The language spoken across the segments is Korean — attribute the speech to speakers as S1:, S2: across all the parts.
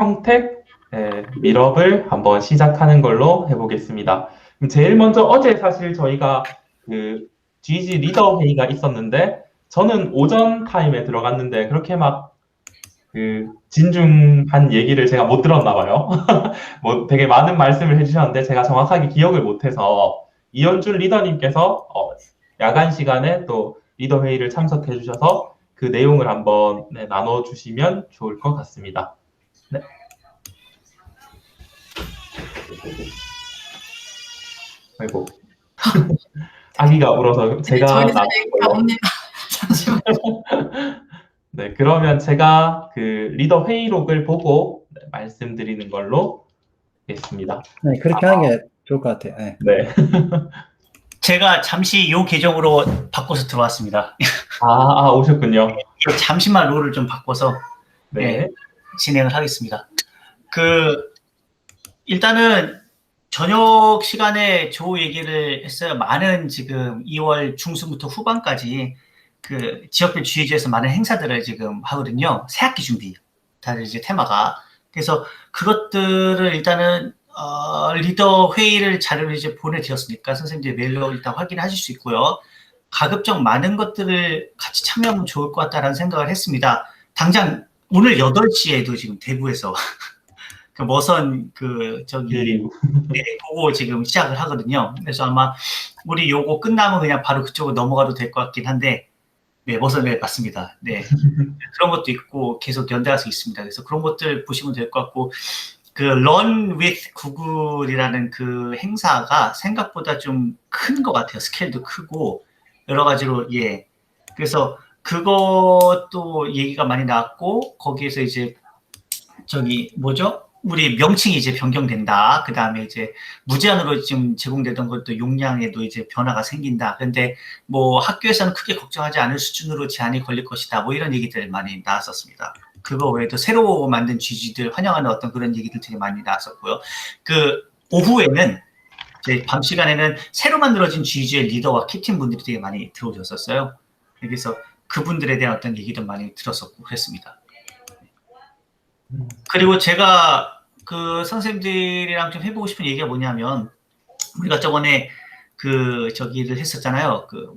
S1: 평택 밀업을 한번 시작하는 걸로 해보겠습니다. 그럼 제일 먼저 어제 사실 저희가 그 GG 리더 회의가 있었는데 저는 오전 타임에 들어갔는데 그렇게 막 그 진중한 얘기를 제가 못 들었나 봐요. 뭐 되게 많은 말씀을 해주셨는데 제가 정확하게 기억을 못해서 이현준 리더님께서 야간 시간에 또 리더 회의를 참석해 주셔서 그 내용을 한번 나눠주시면 좋을 것 같습니다. 네. 아이고. 아기가 울어서 제가
S2: 저희
S1: 나눈 걸로.
S2: 옵니다. 잠시만요.
S1: 네, 그러면 제가 그 리더 회의록을 보고 말씀드리는 걸로 하겠습니다.
S3: 네, 그렇게 하는 게 좋을 것 같아요. 네.
S1: 네.
S4: 제가 잠시 이 계정으로 바꿔서 들어왔습니다.
S1: 오셨군요.
S4: 잠시만 룰을 좀 바꿔서
S1: 네.
S4: 진행을 하겠습니다. 일단은 저녁 시간에 조 얘기를 했어요. 많은 지금 2월 중순부터 후반까지 그 지역별 GH에서 많은 행사들을 지금 하거든요. 새학기 준비. 다들 이제 테마가. 그래서 그것들을 일단은 리더 회의를 자료를 이제 보내드렸으니까 선생님들 메일로 일단 확인하실 수 있고요. 가급적 많은 것들을 같이 참여하면 좋을 것 같다라는 생각을 했습니다. 당장 오늘 8시에도 지금 대구에서 그 머선 그거 지금 시작을 하거든요. 그래서 아마 우리 요거 끝나면 그냥 바로 그쪽으로 넘어가도 될 것 같긴 한데, 네, 머선 맞습니다. 네. 그런 것도 있고 계속 연달아서 있습니다. 그래서 그런 것들 보시면 될 것 같고, 그 Run with 구글이라는 그 행사가 생각보다 좀 큰 것 같아요. 스케일도 크고 여러 가지로 그래서 그것도 얘기가 많이 나왔고 거기에서 이제 우리 명칭이 이제 변경된다. 그 다음에 이제 무제한으로 지금 제공되던 것도 용량에도 이제 변화가 생긴다. 그런데 뭐 학교에서는 크게 걱정하지 않을 수준으로 제한이 걸릴 것이다. 뭐 이런 얘기들 많이 나왔었습니다. 그거 외에도 새로 만든 GG들 환영하는 어떤 그런 얘기들 되게 많이 나왔었고요. 그 오후에는 이제 밤 시간에는 새로 만들어진 GG의 리더와 캡틴 분들이 되게 많이 들어오셨었어요. 그래서 그분들에 대한 어떤 얘기도 많이 들었었고 그랬습니다. 그리고 제가 그 선생님들이랑 좀 해보고 싶은 얘기가 뭐냐면 우리가 저번에 저기를 했었잖아요. 그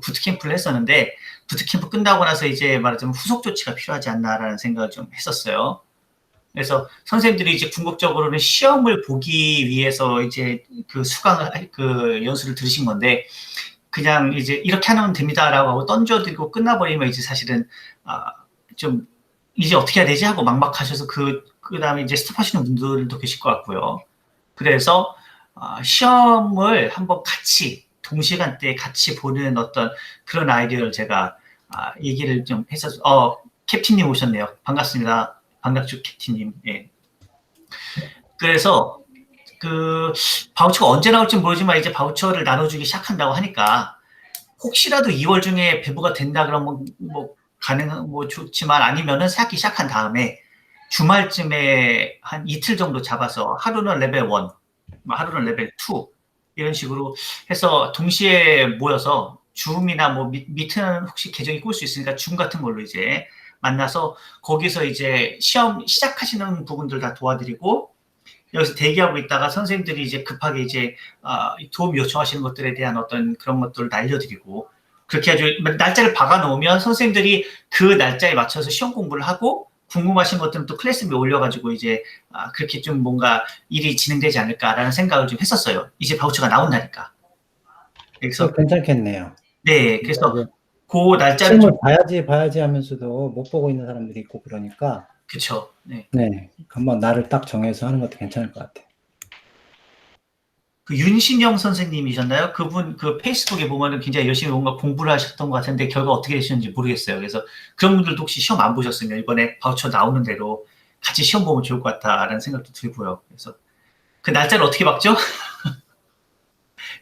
S4: 부트캠프를 했었는데 부트캠프 끝나고 나서 이제 말하자면 후속 조치가 필요하지 않나라는 생각을 좀 했었어요. 그래서 선생님들이 이제 궁극적으로는 시험을 보기 위해서 이제 그 연수를 들으신 건데 그냥 이제 이렇게 하면 됩니다라고 하고 던져드리고 끝나버리면 이제 사실은 좀 이제 어떻게 해야 되지 하고 막막하셔서 그 다음에 이제 스톱하시는 분들도 계실 것 같고요. 그래서 시험을 한번 같이 동시간대에 같이 보는 어떤 그런 아이디어를 제가 얘기를 좀 해서 캡틴님 오셨네요. 반갑습니다. 반갑죠 캡틴님. 예. 그래서 그 바우처가 언제 나올지 모르지만 이제 바우처를 나눠주기 시작한다고 하니까 혹시라도 2월 중에 배부가 된다 그러면 좋지만 아니면은 새학기 시작한 다음에 주말쯤에 한 이틀 정도 잡아서 하루는 레벨 1, 하루는 레벨 2 이런 식으로 해서 동시에 모여서 줌이나 미트는 혹시 계정이 꿀 수 있으니까 줌 같은 걸로 이제 만나서 거기서 이제 시험 시작하시는 부분들 다 도와드리고 여기서 대기하고 있다가 선생님들이 이제 급하게 이제 도움 요청하시는 것들에 대한 어떤 그런 것들을 알려드리고 그렇게 아주 날짜를 박아놓으면 선생님들이 그 날짜에 맞춰서 시험 공부를 하고 궁금하신 것들은 또 클래스룸에 올려가지고 이제 그렇게 좀 뭔가 일이 진행되지 않을까라는 생각을 좀 했었어요. 이제 바우처가 나온다니까. 그래서
S3: 괜찮겠네요.
S4: 네, 그래서 그 날짜를
S3: 시험을 봐야지 하면서도 못 보고 있는 사람들이 있고 그러니까.
S4: 그렇죠. 네.
S3: 한번 날을 딱 정해서 하는 것도 괜찮을 것 같아요.
S4: 그 윤신영 선생님이셨나요? 그분 그 페이스북에 보면은 굉장히 열심히 뭔가 공부를 하셨던 것 같은데 결과 어떻게 되셨는지 모르겠어요. 그래서 그런 분들도 혹시 시험 안 보셨으면 이번에 바우처 나오는 대로 같이 시험 보면 좋을 것 같다라는 생각도 들고요. 그래서 그 날짜를 어떻게 박죠?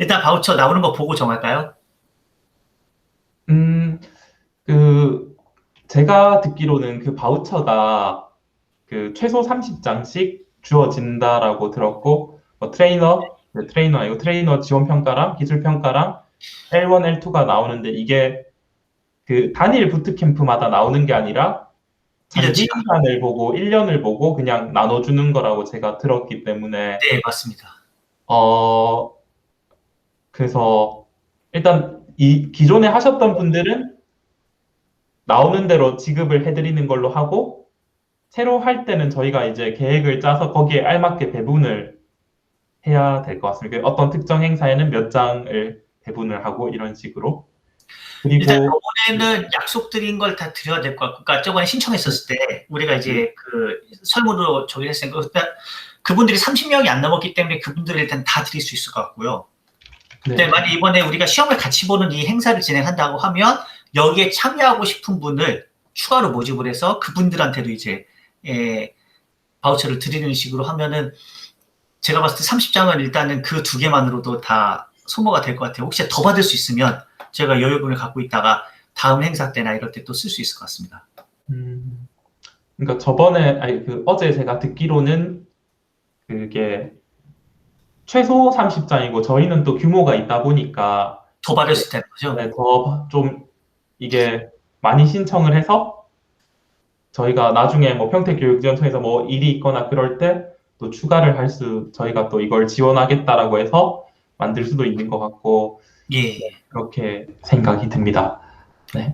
S4: 일단 바우처 나오는 거 보고 정할까요?
S1: 제가 듣기로는 그 바우처가 그 최소 30장씩 주어진다라고 들었고 트레이너 지원 평가랑 기술 평가랑 L1, L2가 나오는데 이게 그 단일 부트캠프마다 나오는 게 아니라 장기 기간을 보고 1년을 보고 그냥 나눠주는 거라고 제가 들었기 때문에
S4: 네, 맞습니다.
S1: 그래서 일단 이 기존에 하셨던 분들은 나오는 대로 지급을 해드리는 걸로 하고 새로 할 때는 저희가 이제 계획을 짜서 거기에 알맞게 배분을 해야 될 것 같습니다. 어떤 특정 행사에는 몇 장을 배분을 하고 이런 식으로.
S4: 일단
S1: 그리고
S4: 저번에는 약속드린 걸 다 드려야 될 것 같고, 그러니까 저번에 신청했었을 때 우리가 이제 그 설문으로 저기 했으니까 일단 그분들이 30명이 안 넘었기 때문에 그분들을 일단 다 드릴 수 있을 것 같고요. 근데 만약 이번에 우리가 시험을 같이 보는 이 행사를 진행한다고 하면 여기에 참여하고 싶은 분을 추가로 모집을 해서 그분들한테도 이제 바우처를 드리는 식으로 하면은 제가 봤을 때 30장은 일단은 그 두 개만으로도 다 소모가 될 것 같아요. 혹시 더 받을 수 있으면 제가 여유분을 갖고 있다가 다음 행사 때나 이럴 때 또 쓸 수 있을 것 같습니다.
S1: 그러니까 저번에 어제 제가 듣기로는 그게 최소 30장이고 저희는 또 규모가 있다 보니까
S4: 더 받을 수 있다는 거죠?
S1: 네, 더 좀 이게 많이 신청을 해서 저희가 나중에 뭐 평택교육지원청에서 뭐 일이 있거나 그럴 때 또 추가를 저희가 또 이걸 지원하겠다라고 해서 만들 수도 있는 것 같고
S4: 예.
S1: 그렇게 생각이 듭니다. 네.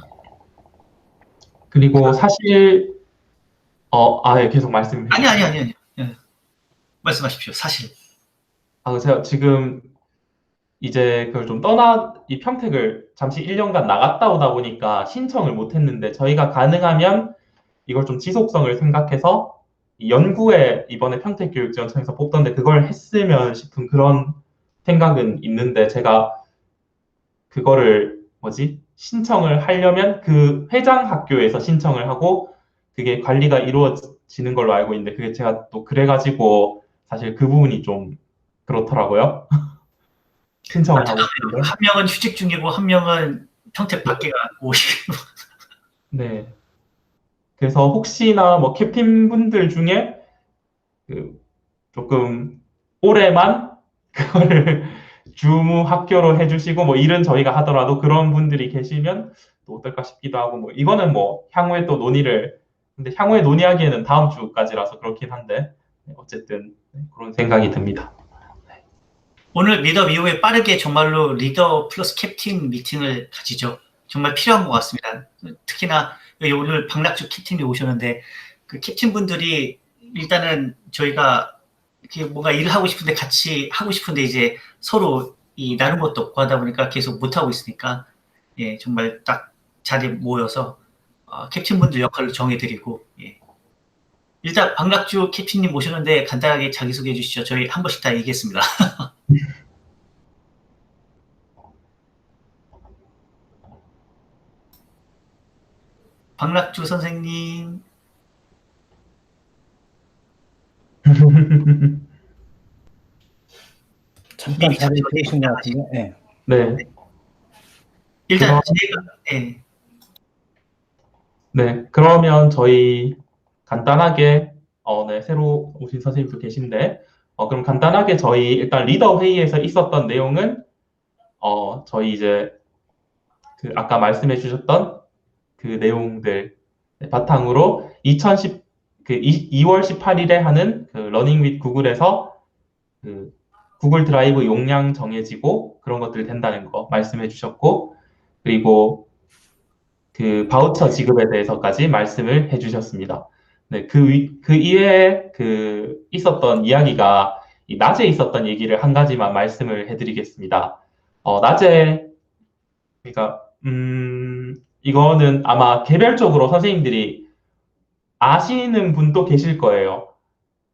S1: 그리고 사실 예, 계속 말씀해 주세요.
S4: 아니. 예. 말씀하십시오. 사실.
S1: 제가 지금 이제 그걸 좀 이 평택을 잠시 1년간 나갔다 오다 보니까 신청을 못 했는데 저희가 가능하면 이걸 좀 지속성을 생각해서 이 연구에 이번에 평택교육지원청에서 뽑던데 그걸 했으면 싶은 그런 생각은 있는데 제가 그거를 신청을 하려면 그 회장 학교에서 신청을 하고 그게 관리가 이루어지는 걸로 알고 있는데 그게 제가 또 그래가지고 사실 그 부분이 좀 그렇더라고요. 신청을 하고 싶은데.
S4: 한 명은 휴직 중이고 한 명은 평택 밖에 가고.
S1: 네. 그래서 혹시나 뭐 캡틴 분들 중에 그 조금 올해만 그거를 주무 학교로 해주시고 뭐 일은 저희가 하더라도 그런 분들이 계시면 또 어떨까 싶기도 하고 뭐 이거는 뭐 향후에 또 근데 향후에 논의하기에는 다음 주까지라서 그렇긴 한데 어쨌든 그런 생각이 듭니다.
S4: 오늘 리더 이후에 빠르게 정말로 리더 플러스 캡틴 미팅을 가지죠. 정말 필요한 것 같습니다. 특히나 여기 오늘 박낙주 캡틴이 오셨는데 그 캡틴 분들이 일단은 저희가 이렇게 뭔가 일을 하고 싶은데 같이 하고 싶은데 이제 서로 이 나눈 것도 없고 하다 보니까 계속 못 하고 있으니까 예 정말 딱 자리에 모여서 캡틴 분들 역할을 정해드리고 예. 일단 박낙주 캡틴님 모셨는데 간단하게 자기소개해 주시죠. 저희 한 번씩 다 얘기했습니다. 박낙주 선생님.
S3: 잠깐 자리에 계신 것 같은데. 네.
S1: 네.
S4: 일단 제가 예.
S1: 네, 그러면 저희 간단하게 네, 새로 오신 선생님도 계신데 그럼 간단하게 저희 일단 리더 회의에서 있었던 내용은 저희 이제 그 아까 말씀해 주셨던 그 내용들 바탕으로 2월 18일에 하는 그 러닝 윗 구글에서 그 구글 드라이브 용량 정해지고 그런 것들이 된다는 거 말씀해 주셨고 그리고 그 바우처 지급에 대해서까지 말씀을 해주셨습니다. 네, 그 이외에 있었던 이야기가 낮에 있었던 얘기를 한 가지만 말씀을 해드리겠습니다. 낮에 그러니까 이거는 아마 개별적으로 선생님들이 아시는 분도 계실 거예요.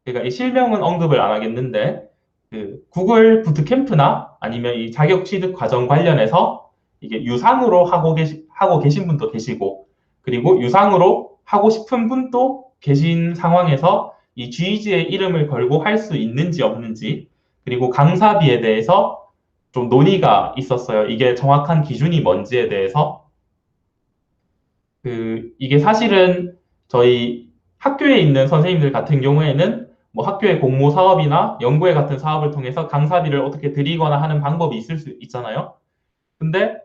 S1: 그러니까 이 실명은 언급을 안 하겠는데 그 구글 부트캠프나 아니면 이 자격 취득 과정 관련해서 이게 유상으로 하고 계신 분도 계시고 그리고 유상으로 하고 싶은 분도 계신 상황에서 이 GEG의 이름을 걸고 할 수 있는지 없는지 그리고 강사비에 대해서 좀 논의가 있었어요. 이게 정확한 기준이 뭔지에 대해서 이게 사실은 저희 학교에 있는 선생님들 같은 경우에는 뭐 학교의 공모 사업이나 연구회 같은 사업을 통해서 강사비를 어떻게 드리거나 하는 방법이 있을 수 있잖아요. 근데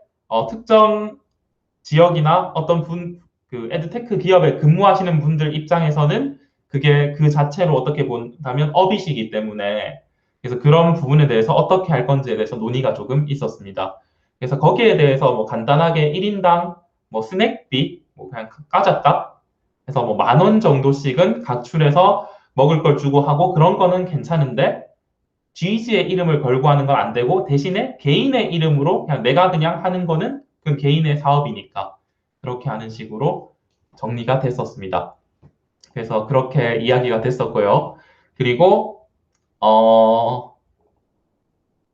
S1: 특정 지역이나 어떤 그 에듀테크 기업에 근무하시는 분들 입장에서는 그게 그 자체로 어떻게 본다면 업이시기 때문에 그래서 그런 부분에 대해서 어떻게 할 건지에 대해서 논의가 조금 있었습니다. 그래서 거기에 대해서 뭐 간단하게 1인당 뭐 스낵비, 뭐 그냥 까졌다 해서 뭐 10,000원 정도씩은 각출해서 먹을 걸 주고 하고 그런 거는 괜찮은데 GG의 이름을 걸고 하는 건 안 되고 대신에 개인의 이름으로 그냥 내가 그냥 하는 거는 그 개인의 사업이니까 그렇게 하는 식으로 정리가 됐었습니다. 그래서 그렇게 이야기가 됐었고요. 그리고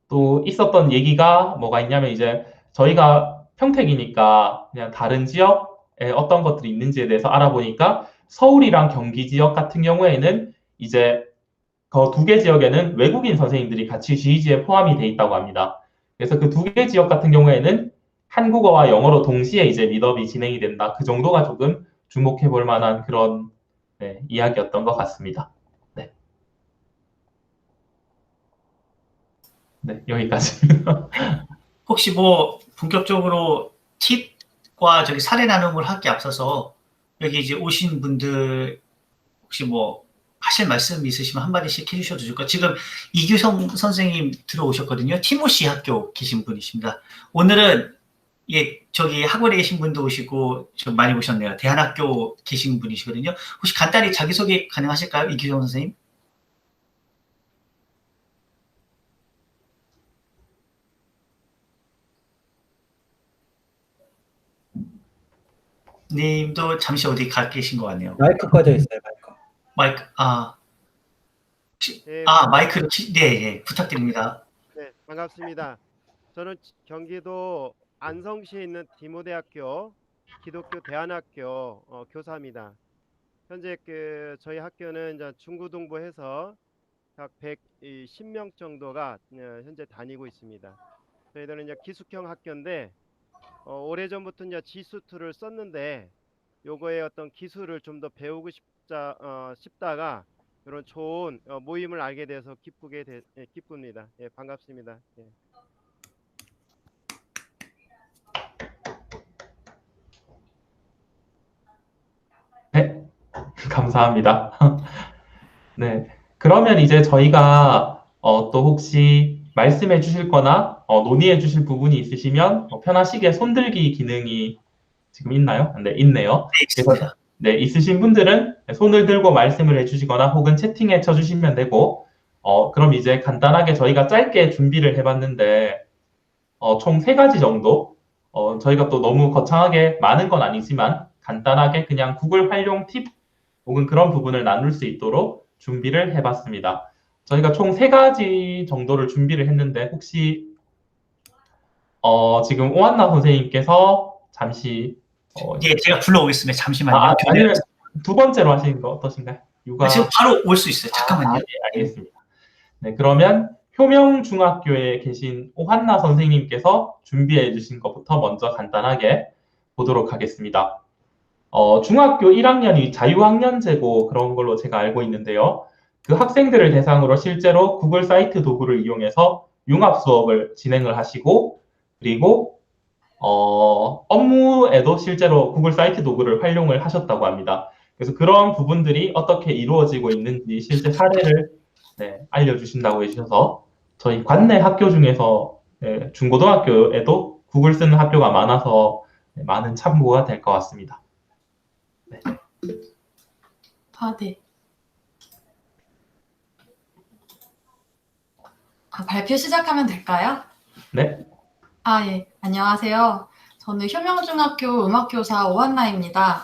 S1: 또 있었던 얘기가 뭐가 있냐면 이제 저희가 평택이니까 그냥 다른 지역에 어떤 것들이 있는지에 대해서 알아보니까 서울이랑 경기 지역 같은 경우에는 이제 그 두 개 지역에는 외국인 선생님들이 같이 GEG에 포함이 돼 있다고 합니다. 그래서 그 두 개 지역 같은 경우에는 한국어와 영어로 동시에 이제 미더비 진행이 된다. 그 정도가 조금 주목해 볼 만한 그런 네, 이야기였던 것 같습니다. 네, 네 여기까지.
S4: 혹시 뭐 본격적으로 팁과 저기 사례 나눔을 하기 앞서서 여기 이제 오신 분들 혹시 뭐 하실 말씀 있으시면 한마디씩 해주셔도 좋을까요? 지금 이규성 선생님 들어오셨거든요. 티모시 학교 계신 분이십니다. 오늘은 예, 저기 학원에 계신 분도 오시고 좀 많이 오셨네요. 대한학교 계신 분이시거든요. 혹시 간단히 자기소개 가능하실까요? 이규성 선생님? 님도 잠시 어디 가 계신 것 같네요.
S3: 마이크 꺼져 있어요, 마이크.
S4: 마이크,
S2: 네,
S4: 마이크를, 네, 예, 부탁드립니다.
S2: 네, 반갑습니다. 저는 경기도 안성시에 있는 디모대학교 기독교 대안학교 교사입니다. 현재 저희 학교는 이제 중고등부해서 약 110명 정도가 현재 다니고 있습니다. 저희들은 이제 기숙형 학교인데 오래전부터 이제 지수2를 썼는데 요거의 어떤 기술을 좀 더 배우고 싶다가 이런 좋은 모임을 알게 돼서 기쁩니다. 예, 반갑습니다. 예.
S1: 네, 감사합니다. 네, 그러면 이제 저희가 또 혹시 말씀해 주실 거나 논의해 주실 부분이 있으시면 편하시게 손들기 기능이 지금 있나요? 네, 있네요.
S4: 네,
S1: 그래서
S4: 있습니다.
S1: 네, 있으신 분들은 손을 들고 말씀을 해주시거나 혹은 채팅에 쳐주시면 되고, 그럼 이제 간단하게 저희가 짧게 준비를 해봤는데, 총 3가지 정도, 저희가 또 너무 거창하게 많은 건 아니지만, 간단하게 그냥 구글 활용 팁 혹은 그런 부분을 나눌 수 있도록 준비를 해봤습니다. 저희가 총 3가지 정도를 준비를 했는데, 혹시, 지금 오한나 선생님께서 잠시
S4: 예, 제가 불러오겠습니다. 잠시만요.
S1: 아니면 두 번째로 하시는 거 어떠신가요? 육아.
S4: 지금 바로 올 수 있어요. 잠깐만요.
S1: 네, 알겠습니다. 네, 그러면 효명중학교에 계신 오한나 선생님께서 준비해 주신 것부터 먼저 간단하게 보도록 하겠습니다. 중학교 1학년이 자유학년제고 그런 걸로 제가 알고 있는데요. 그 학생들을 대상으로 실제로 구글 사이트 도구를 이용해서 융합 수업을 진행을 하시고 그리고 업무에도 실제로 구글 사이트 도구를 활용을 하셨다고 합니다. 그래서 그런 부분들이 어떻게 이루어지고 있는지 실제 사례를 네, 알려주신다고 해주셔서 저희 관내 학교 중에서 네, 중고등학교에도 구글 쓰는 학교가 많아서 네, 많은 참고가 될 것 같습니다. 네.
S5: 네. 발표 시작하면 될까요?
S1: 네.
S5: 예. 안녕하세요. 저는 효명중학교 음악교사 오한나입니다.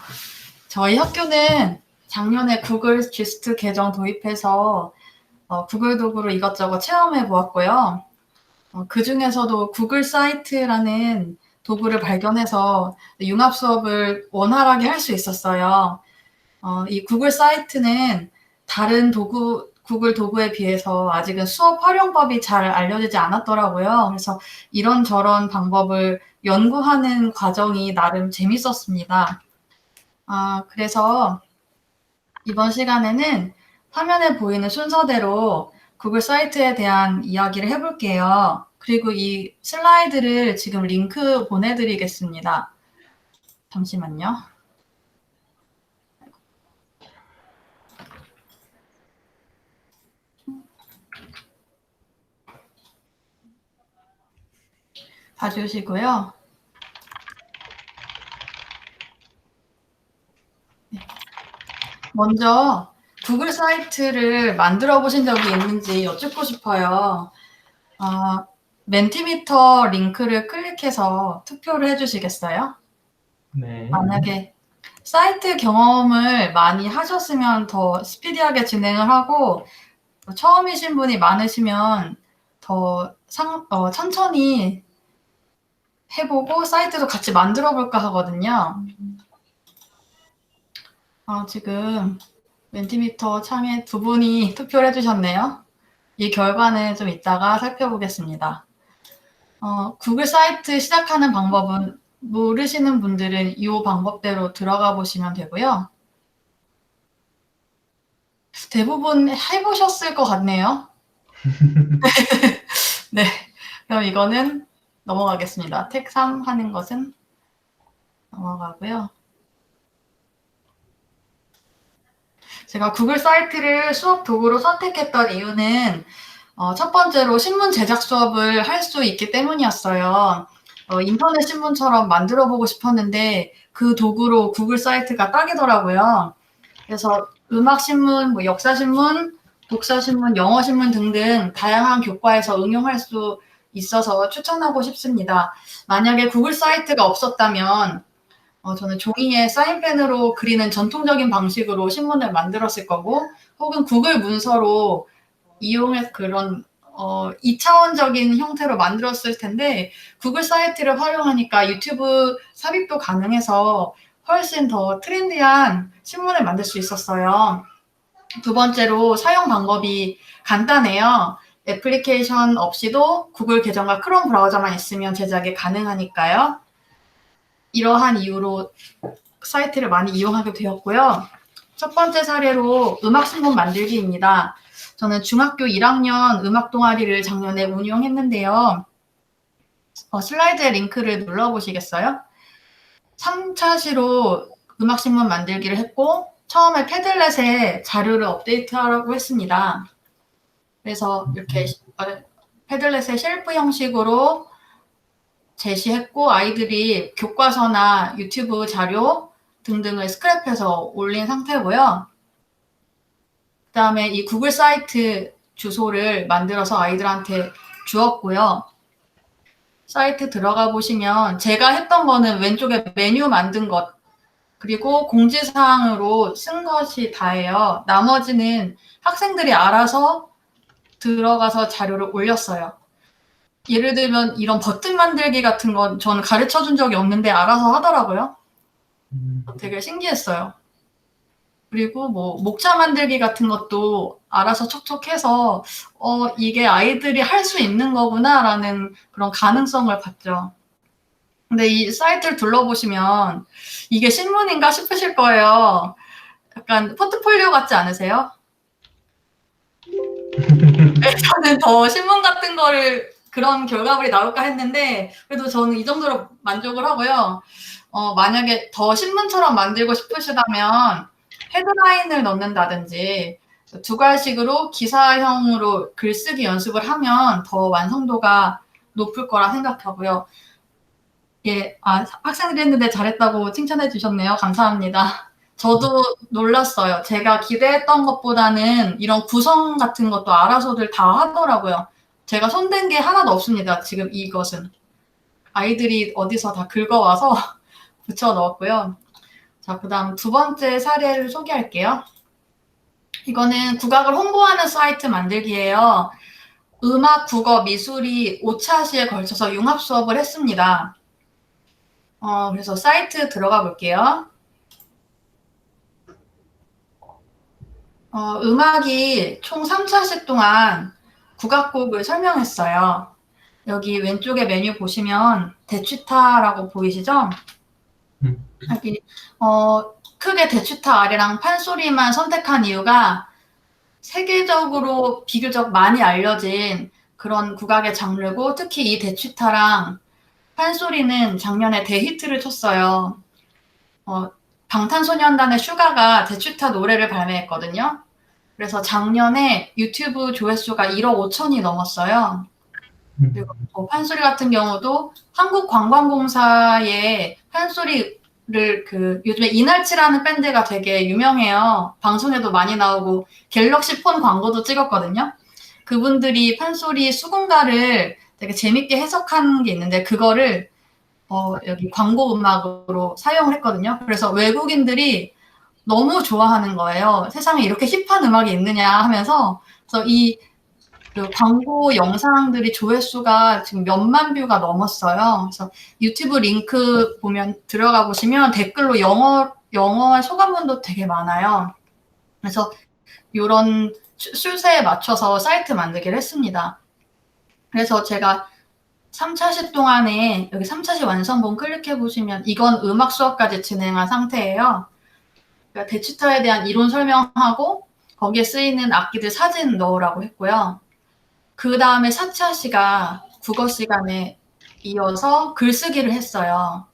S5: 저희 학교는 작년에 구글 지스트 계정 도입해서 구글 도구로 이것저것 체험해 보았고요. 그 중에서도 구글 사이트라는 도구를 발견해서 융합 수업을 원활하게 할 수 있었어요. 이 구글 사이트는 다른 구글 도구에 비해서 아직은 수업 활용법이 잘 알려지지 않았더라고요. 그래서 이런저런 방법을 연구하는 과정이 나름 재밌었습니다. 그래서 이번 시간에는 화면에 보이는 순서대로 구글 사이트에 대한 이야기를 해볼게요. 그리고 이 슬라이드를 지금 링크 보내드리겠습니다. 잠시만요. 봐주시고요. 네. 먼저 구글 사이트를 만들어 보신 적이 있는지 여쭙고 싶어요. 멘티미터 링크를 클릭해서 투표를 해주시겠어요?
S1: 네.
S5: 만약에 사이트 경험을 많이 하셨으면 더 스피디하게 진행을 하고, 처음이신 분이 많으시면 더 천천히 해보고 사이트도 같이 만들어 볼까 하거든요. 지금 멘티미터 창에 두 분이 투표를 해주셨네요. 이 결과는 좀 이따가 살펴보겠습니다. 구글 사이트 시작하는 방법은 모르시는 분들은 이 방법대로 들어가 보시면 되고요. 대부분 해보셨을 것 같네요. 네, 그럼 이거는 넘어가겠습니다. 택 3 하는 것은 넘어가고요. 제가 구글 사이트를 수업 도구로 선택했던 이유는 첫 번째로 신문 제작 수업을 할 수 있기 때문이었어요. 인터넷 신문처럼 만들어 보고 싶었는데 그 도구로 구글 사이트가 딱이더라고요. 그래서 음악 신문, 역사 신문, 독서 신문, 영어 신문 등등 다양한 교과에서 응용할 수 있어서 추천하고 싶습니다. 만약에 구글 사이트가 없었다면 저는 종이에 사인펜으로 그리는 전통적인 방식으로 신문을 만들었을 거고, 혹은 구글 문서로 이용해서 그런 2차원적인 형태로 만들었을 텐데, 구글 사이트를 활용하니까 유튜브 삽입도 가능해서 훨씬 더 트렌디한 신문을 만들 수 있었어요. 두 번째로 사용 방법이 간단해요. 애플리케이션 없이도 구글 계정과 크롬 브라우저만 있으면 제작이 가능하니까요. 이러한 이유로 사이트를 많이 이용하게 되었고요. 첫 번째 사례로 음악신문 만들기입니다. 저는 중학교 1학년 음악 동아리를 작년에 운영했는데요. 슬라이드의 링크를 눌러보시겠어요? 3차 시로 음악신문 만들기를 했고, 처음에 패들렛에 자료를 업데이트하라고 했습니다. 그래서 이렇게 패들렛의 쉘프 형식으로 제시했고, 아이들이 교과서나 유튜브 자료 등등을 스크랩해서 올린 상태고요. 그 다음에 이 구글 사이트 주소를 만들어서 아이들한테 주었고요. 사이트 들어가 보시면 제가 했던 거는 왼쪽에 메뉴 만든 것, 그리고 공지사항으로 쓴 것이 다예요. 나머지는 학생들이 알아서 들어가서 자료를 올렸어요. 예를 들면 이런 버튼 만들기 같은 건 저는 가르쳐 준 적이 없는데 알아서 하더라고요. 되게 신기했어요. 그리고 목차 만들기 같은 것도 알아서 척척해서 이게 아이들이 할 수 있는 거구나라는 그런 가능성을 봤죠. 근데 이 사이트를 둘러보시면 이게 신문인가 싶으실 거예요. 약간 포트폴리오 같지 않으세요? 저는 더 신문 같은 거를 그런 결과물이 나올까 했는데 그래도 저는 이 정도로 만족을 하고요. 만약에 더 신문처럼 만들고 싶으시다면 헤드라인을 넣는다든지 두괄식으로 기사형으로 글쓰기 연습을 하면 더 완성도가 높을 거라 생각하고요. 예, 학생들이 했는데 잘했다고 칭찬해 주셨네요. 감사합니다. 저도 놀랐어요. 제가 기대했던 것보다는 이런 구성 같은 것도 알아서들 다 하더라고요. 제가 손댄 게 하나도 없습니다. 지금 이것은. 아이들이 어디서 다 긁어와서 붙여 넣었고요. 자, 그 다음 두 번째 사례를 소개할게요. 이거는 국악을 홍보하는 사이트 만들기예요. 음악, 국어, 미술이 5차 시에 걸쳐서 융합 수업을 했습니다. 그래서 사이트 들어가 볼게요. 음악이 총 3차씩 동안 국악곡을 설명했어요. 여기 왼쪽에 메뉴 보시면 대취타라고 보이시죠? 여기 크게 대취타 아래랑 판소리만 선택한 이유가 세계적으로 비교적 많이 알려진 그런 국악의 장르고 특히 이 대취타랑 판소리는 작년에 대히트를 쳤어요. 방탄소년단의 슈가가 대취타 노래를 발매했거든요. 그래서 작년에 유튜브 조회수가 1억 5천이 넘었어요. 그리고 판소리 같은 경우도 한국관광공사의 판소리를 요즘에 이날치라는 밴드가 되게 유명해요. 방송에도 많이 나오고 갤럭시 폰 광고도 찍었거든요. 그분들이 판소리 수군가를 되게 재밌게 해석한 게 있는데 그거를 여기 광고 음악으로 사용을 했거든요. 그래서 외국인들이 너무 좋아하는 거예요. 세상에 이렇게 힙한 음악이 있느냐 하면서. 그래서 그 광고 영상들이 조회수가 지금 몇만 뷰가 넘었어요. 그래서 유튜브 링크 들어가 보시면 댓글로 영어의 소감문도 되게 많아요. 그래서 이런 술세에 맞춰서 사이트 만들기를 했습니다. 그래서 제가 3차 시 동안에 여기 3차 시 완성본 클릭해 보시면 이건 음악 수업까지 진행한 상태예요. 그러니까 대치타에 대한 이론 설명하고 거기에 쓰이는 악기들 사진 넣으라고 했고요. 그 다음에 4차 시가 국어 시간에 이어서 글쓰기를 했어요.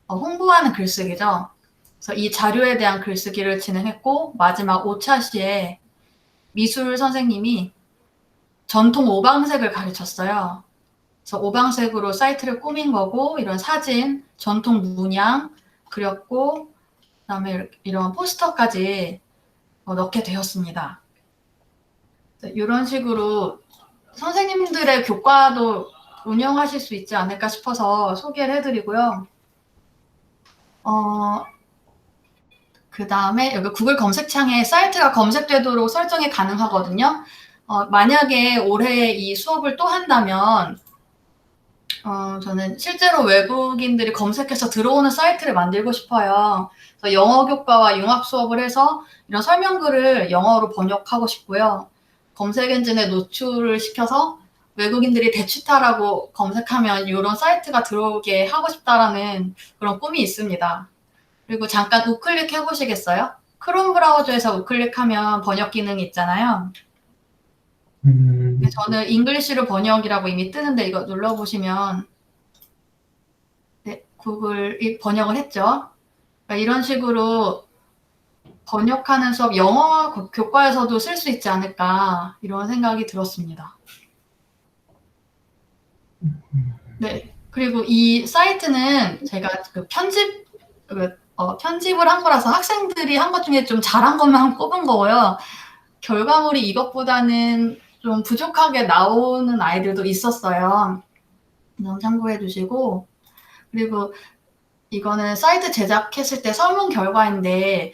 S5: 홍보하는 글쓰기죠. 그래서 이 자료에 대한 글쓰기를 진행했고 마지막 5차 시에 미술 선생님이 전통 오방색을 가르쳤어요. 그래서 오방색으로 사이트를 꾸민 거고 이런 사진, 전통 문양 그렸고 그다음에 이런 포스터까지 넣게 되었습니다. 이런 식으로 선생님들의 교과도 운영하실 수 있지 않을까 싶어서 소개를 해드리고요. 그 다음에 여기 구글 검색창에 사이트가 검색되도록 설정이 가능하거든요. 만약에 올해 이 수업을 또 한다면 저는 실제로 외국인들이 검색해서 들어오는 사이트를 만들고 싶어요. 그래서 영어 교과와 융합 수업을 해서 이런 설명글을 영어로 번역하고 싶고요. 검색 엔진에 노출을 시켜서 외국인들이 대치타라고 검색하면 이런 사이트가 들어오게 하고 싶다라는 그런 꿈이 있습니다. 그리고 잠깐 우클릭 해보시겠어요? 크롬 브라우저에서 우클릭하면 번역 기능이 있잖아요. 저는 잉글리시로 번역이라고 이미 뜨는데 이거 눌러보시면 네, 구글 번역을 했죠. 그러니까 이런 식으로 번역하는 수업 영어 교과에서도 쓸 수 있지 않을까 이런 생각이 들었습니다. 네, 그리고 이 사이트는 제가 편집을 한 거라서 학생들이 한 것 중에 좀 잘한 것만 꼽은 거고요. 결과물이 이것보다는 좀 부족하게 나오는 아이들도 있었어요. 참고해 주시고 그리고 이거는 사이트 제작했을 때 설문 결과인데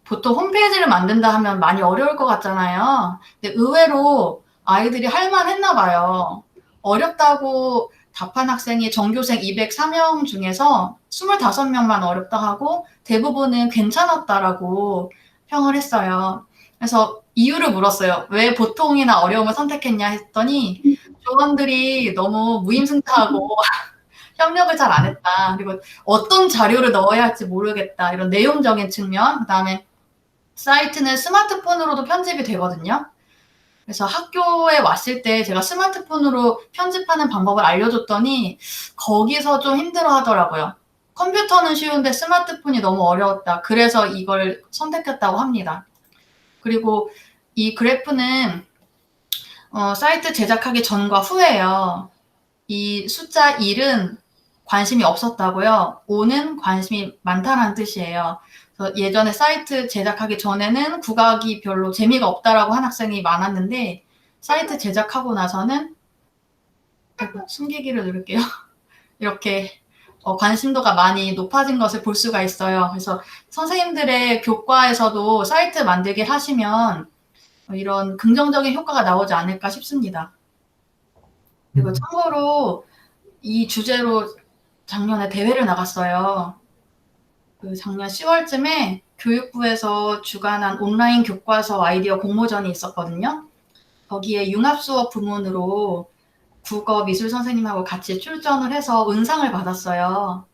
S5: 보통 홈페이지를 만든다 하면 많이 어려울 것 같잖아요. 근데 의외로 아이들이 할만했나 봐요. 어렵다고 답한 학생이 전교생 204명 중에서 25명만 어렵다 하고 대부분은 괜찮았다라고 평을 했어요. 그래서 이유를 물었어요. 왜 보통이나 어려움을 선택했냐 했더니 조원들이 너무 무임승차하고 협력을 잘 안 했다. 그리고 어떤 자료를 넣어야 할지 모르겠다. 이런 내용적인 측면. 그다음에 사이트는 스마트폰으로도 편집이 되거든요. 그래서 학교에 왔을 때 제가 스마트폰으로 편집하는 방법을 알려줬더니 거기서 좀 힘들어 하더라고요. 컴퓨터는 쉬운데 스마트폰이 너무 어려웠다. 그래서 이걸 선택했다고 합니다. 그리고 이 그래프는 사이트 제작하기 전과 후예요. 이 숫자 1은 관심이 없었다고요. 5는 관심이 많다는 뜻이에요. 그래서 예전에 사이트 제작하기 전에는 국악이 별로 재미가 없다라고 한 학생이 많았는데 사이트 제작하고 나서는 숨기기를 누를게요. 이렇게 관심도가 많이 높아진 것을 볼 수가 있어요. 그래서 선생님들의 교과에서도 사이트 만들기를 하시면 이런 긍정적인 효과가 나오지 않을까 싶습니다. 그리고 참고로 이 주제로 작년에 대회를 나갔어요. 그 작년 10월쯤에 교육부에서 주관한 온라인 교과서 아이디어 공모전이 있었거든요. 거기에 융합 수업 부문으로 국어 미술 선생님하고 같이 출전을 해서 은상을 받았어요.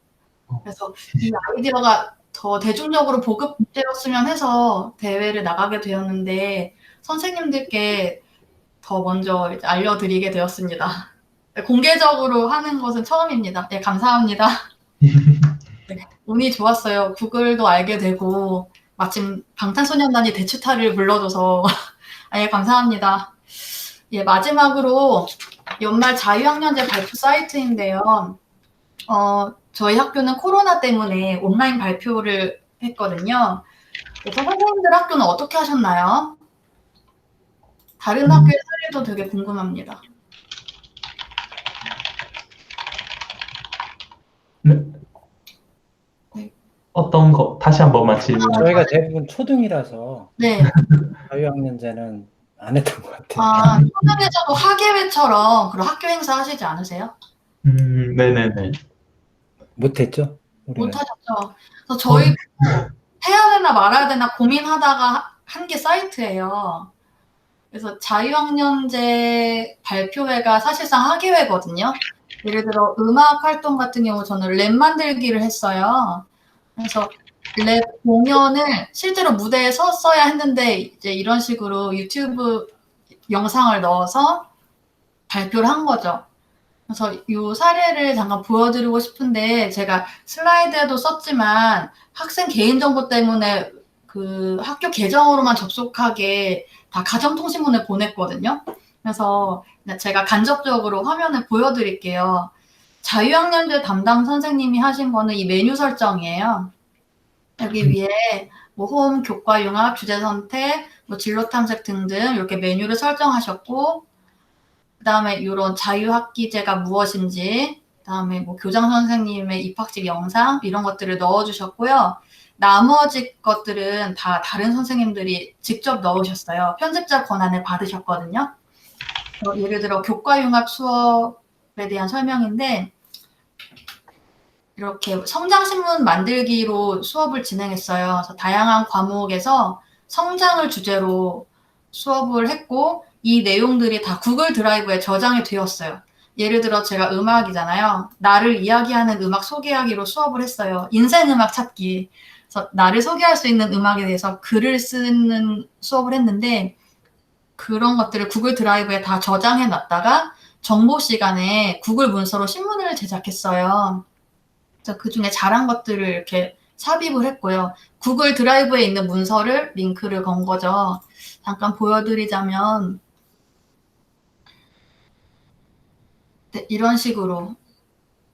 S5: 그래서 이 아이디어가 더 대중적으로 보급되었으면 해서 대회를 나가게 되었는데 선생님들께 더 먼저 알려드리게 되었습니다. 공개적으로 하는 것은 처음입니다. 네, 감사합니다. 네, 운이 좋았어요. 구글도 알게 되고 마침 방탄소년단이 대추타를 불러줘서 예, 감사합니다. 예, 마지막으로 연말 자유학년제 발표 사이트인데요. 저희 학교는 코로나 때문에 온라인 발표를 했거든요. 그래서 선생님들 학교는 어떻게 하셨나요? 다른 학교의 사례도 되게 궁금합니다.
S1: 어떤 거 다시 한 번만 질문.
S3: 저희가 대부분 초등이라서
S5: 네.
S3: 자유학년제는 안 했던 것 같아요.
S5: 초등에서도 학예회처럼 그런 학교 행사 하시지 않으세요?
S1: 네네네.
S3: 못했죠? 우리는.
S5: 못하셨죠? 그래서 저희도 해야 되나 말아야 되나 고민하다가 한 게 사이트예요. 그래서 자유학년제 발표회가 사실상 학예회거든요. 예를 들어 음악 활동 같은 경우 저는 랩 만들기를 했어요. 그래서 랩 공연을 실제로 무대에 섰어야 했는데 이제 이런 식으로 유튜브 영상을 넣어서 발표를 한 거죠. 그래서 이 사례를 잠깐 보여드리고 싶은데 제가 슬라이드에도 썼지만 학생 개인정보 때문에 그 학교 계정으로만 접속하게 다 가정통신문을 보냈거든요. 그래서 제가 간접적으로 화면을 보여드릴게요. 자유학년제 담당 선생님이 하신 거는 이 메뉴 설정이에요. 여기 위에 뭐 홈, 교과 융합, 주제 선택, 뭐 진로 탐색 등등 이렇게 메뉴를 설정하셨고, 그 다음에 이런 자유학기제가 무엇인지, 그 다음에 뭐 교장 선생님의 입학식 영상 이런 것들을 넣어주셨고요. 나머지 것들은 다 다른 선생님들이 직접 넣으셨어요. 편집자 권한을 받으셨거든요. 예를 들어 교과 융합 수업에 대한 설명인데 이렇게 성장신문 만들기로 수업을 진행했어요. 그래서 다양한 과목에서 성장을 주제로 수업을 했고 이 내용들이 다 구글 드라이브에 저장이 되었어요. 예를 들어 제가 음악이잖아요. 나를 이야기하는 음악 소개하기로 수업을 했어요. 인생 음악 찾기. 그래서 나를 소개할 수 있는 음악에 대해서 글을 쓰는 수업을 했는데 그런 것들을 구글 드라이브에 다 저장해 놨다가 정보 시간에 구글 문서로 신문을 제작했어요. 그래서 그 중에 잘한 것들을 이렇게 삽입을 했고요. 구글 드라이브에 있는 문서를 링크를 건 거죠. 잠깐 보여드리자면 네, 이런 식으로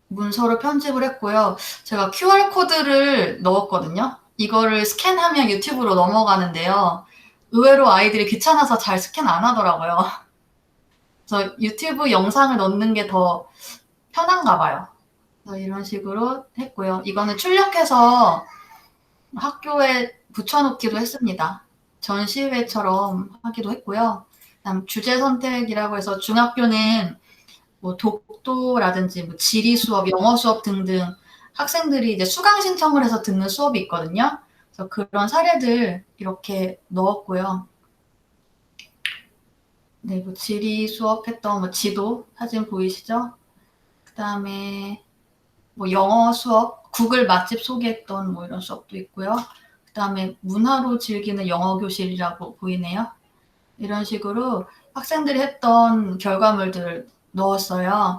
S5: 문서로 편집을 했고요. 제가 QR코드를 넣었거든요. 이거를 스캔하면 유튜브로 넘어가는데요. 의외로 아이들이 귀찮아서 잘 스캔 안 하더라고요. 그래서 유튜브 영상을 넣는 게 더 편한가 봐요. 그래서 이런 식으로 했고요. 이거는 출력해서 학교에 붙여놓기도 했습니다. 전시회처럼 하기도 했고요. 그다음 주제 선택이라고 해서 중학교는 뭐 독도라든지 뭐 지리 수업, 영어 수업 등등 학생들이 이제 수강 신청을 해서 듣는 수업이 있거든요. 그래서 그런 사례들 이렇게 넣었고요. 네, 뭐 지리 수업했던 뭐 지도 사진 보이시죠? 그다음에 뭐 영어 수업, 구글 맛집 소개했던 뭐 이런 수업도 있고요. 그다음에 문화로 즐기는 영어 교실이라고 보이네요. 이런 식으로 학생들이 했던 결과물들을 넣었어요.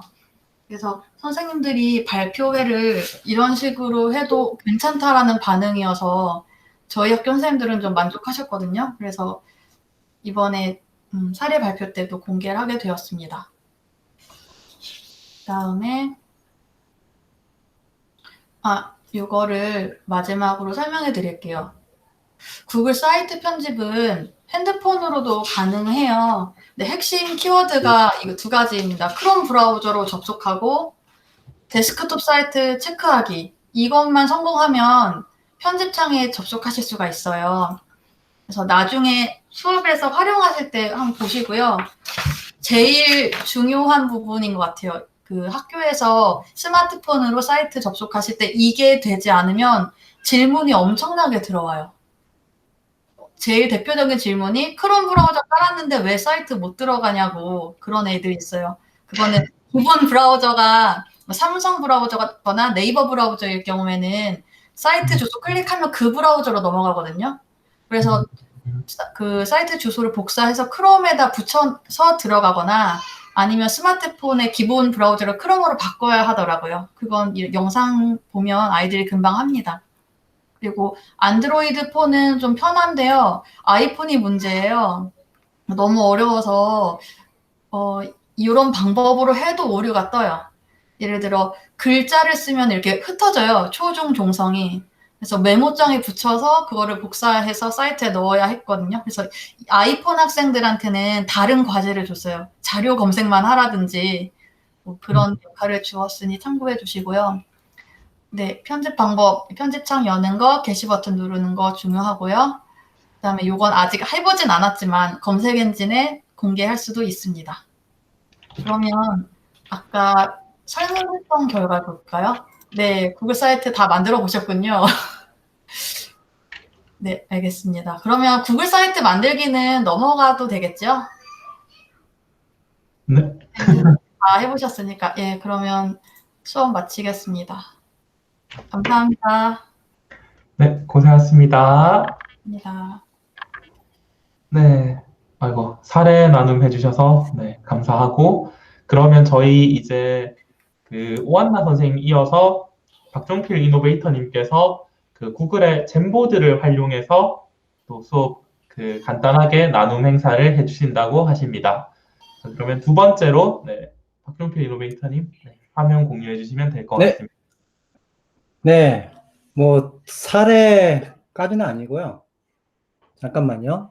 S5: 그래서 선생님들이 발표회를 이런 식으로 해도 괜찮다라는 반응이어서 저희 학교 선생님들은 좀 만족하셨거든요. 그래서 이번에 사례 발표 때도 공개를 하게 되었습니다. 그다음에 이거를 마지막으로 설명해 드릴게요. 구글 사이트 편집은 핸드폰으로도 가능해요. 근데 핵심 키워드가 이거 두 가지입니다. 크롬 브라우저로 접속하고 데스크톱 사이트 체크하기. 이것만 성공하면 편집창에 접속하실 수가 있어요. 그래서 나중에 수업에서 활용하실 때 한번 보시고요. 제일 중요한 부분인 것 같아요. 그 학교에서 스마트폰으로 사이트 접속하실 때 이게 되지 않으면 질문이 엄청나게 들어와요. 제일 대표적인 질문이 크롬 브라우저 깔았는데 왜 사이트 못 들어가냐고 그런 애들이 있어요. 그거는 기본 브라우저가 삼성 브라우저거나 네이버 브라우저일 경우에는 사이트 주소 클릭하면 그 브라우저로 넘어가거든요. 그래서 그 사이트 주소를 복사해서 크롬에다 붙여서 들어가거나 아니면 스마트폰의 기본 브라우저를 크롬으로 바꿔야 하더라고요. 그건 영상 보면 아이들이 금방 합니다. 그리고 안드로이드 폰은 좀 편한데요. 아이폰이 문제예요. 너무 어려워서 이런 방법으로 해도 오류가 떠요. 예를 들어 글자를 쓰면 이렇게 흩어져요. 초중 종성이. 그래서 메모장에 붙여서 그거를 복사해서 사이트에 넣어야 했거든요. 그래서 아이폰 학생들한테는 다른 과제를 줬어요. 자료 검색만 하라든지 뭐 그런 역할을 주었으니 참고해 주시고요. 네, 편집 방법, 편집창 여는 거, 게시 버튼 누르는 거 중요하고요. 그다음에 요건 아직 해보진 않았지만 검색 엔진에 공개할 수도 있습니다. 그러면 아까 설문했던 결과 볼까요? 네, 구글 사이트 다 만들어 보셨군요. 네, 알겠습니다. 그러면 구글 사이트 만들기는 넘어가도 되겠죠?
S1: 네.
S5: 다 해보셨으니까. 예, 그러면 수업 마치겠습니다. 감사합니다.
S1: 네, 고생하셨습니다.
S5: 감사합니다.
S1: 네. 아이고, 사례 나눔 해주셔서, 네, 감사하고, 그러면 저희 이제 그 오한나 선생님 이어서 박종필 이노베이터님께서 그 구글의 젠보드를 활용해서 또 수업 그 간단하게 나눔 행사를 해주신다고 하십니다. 그러면 두 번째로, 네, 박종필 이노베이터님, 네, 화면 공유해 주시면 될 것
S3: 네.
S1: 같습니다.
S3: 네, 뭐 사례까지는 아니고요. 잠깐만요.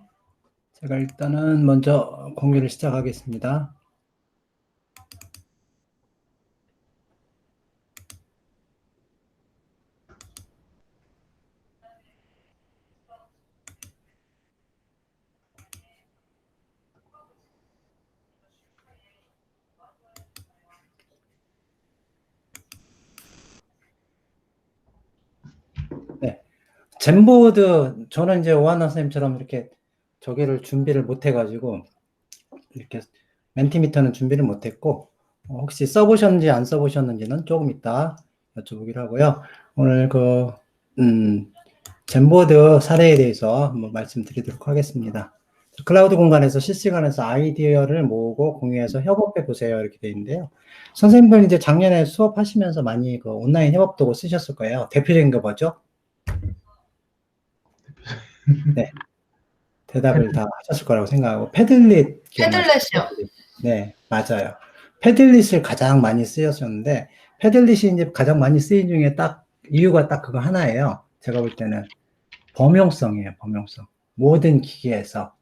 S3: 제가 일단은 먼저 공유를 시작하겠습니다. 네, 젠보드 저는 이제 오한나 선생님처럼 이렇게 저기를 준비를 못 해가지고 이렇게 멘티미터는 준비를 못했고 혹시 써보셨는지 안 써보셨는지는 조금 이따 여쭤보기로 하고요. 오늘 그 젠보드 사례에 대해서 한번 말씀드리도록 하겠습니다. 클라우드 공간에서 실시간에서 아이디어를 모으고 공유해서 협업해 보세요 이렇게 되어 있는데요. 선생님들 이제 작년에 수업하시면서 많이 그 온라인 협업 도구 쓰셨을 거예요. 대표적인 거 뭐죠? 네, 대답을 다 하셨을 거라고 생각하고 패들릿 기억나시죠?
S5: 패들렛이요.
S3: 네, 맞아요. 패들릿을 가장 많이 쓰였었는데 패들릿이 이제 가장 많이 쓰인 중에 딱 이유가 딱 그거 하나예요. 제가 볼 때는 범용성이에요. 범용성. 모든 기기에서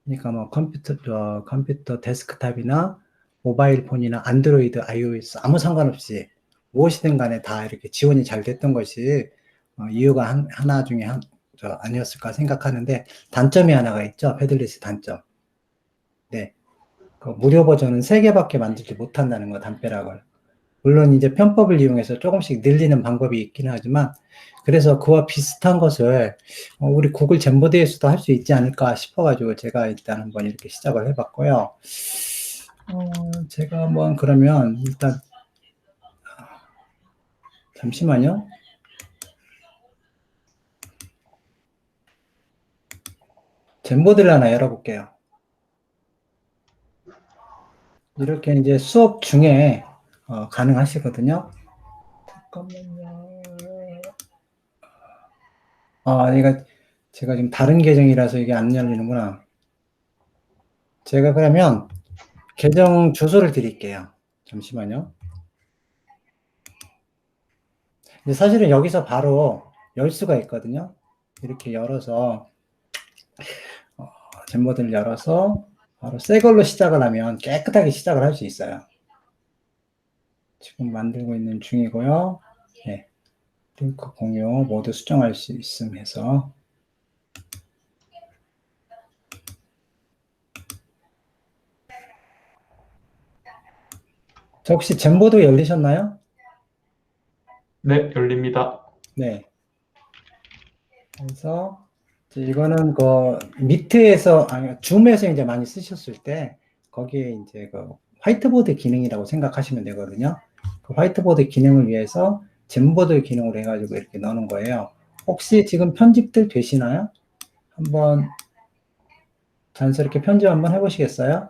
S3: 그러니까 뭐 컴퓨터 데스크탑이나 모바일 폰이나 안드로이드, iOS 아무 상관없이 무엇이든 간에 다 이렇게 지원이 잘 됐던 것이 이유가 하나 중에 아니었을까 생각하는데 단점이 하나가 있죠. 패들릿의 단점. 네. 그 무료 버전은 3개밖에 만들지 못한다는 거, 담벼락을. 물론 이제 편법을 이용해서 조금씩 늘리는 방법이 있긴 하지만 그래서 그와 비슷한 것을 우리 구글 젠보드에서도 할 수 있지 않을까 싶어가지고 제가 일단 한번 이렇게 시작을 해봤고요. 제가 한번 그러면 일단 잠시만요. 젠보드를 하나 열어볼게요. 이렇게 이제 수업 중에 가능하시거든요. 잠깐만요. 제가 지금 다른 계정이라서 이게 안 열리는구나. 제가 그러면 계정 주소를 드릴게요. 잠시만요. 근데 사실은 여기서 바로 열 수가 있거든요. 이렇게 열어서 젠보드를 열어서 바로 새 걸로 시작을 하면 깨끗하게 시작을 할 수 있어요. 지금 만들고 있는 중이고요. 네. 링크 공유 모두 수정할 수 있음 해서 저 혹시 젠보드 열리셨나요?
S1: 네, 열립니다.
S3: 네. 그래서 이거는 그 미트에서 줌에서 이제 많이 쓰셨을 때 거기에 이제 그 화이트보드 기능이라고 생각하시면 되거든요. 그 화이트보드 기능을 위해서 젠보드 기능으로 해가지고 이렇게 넣는 거예요. 혹시 지금 편집들 되시나요? 한번 자연스럽게 편집 한번 해보시겠어요?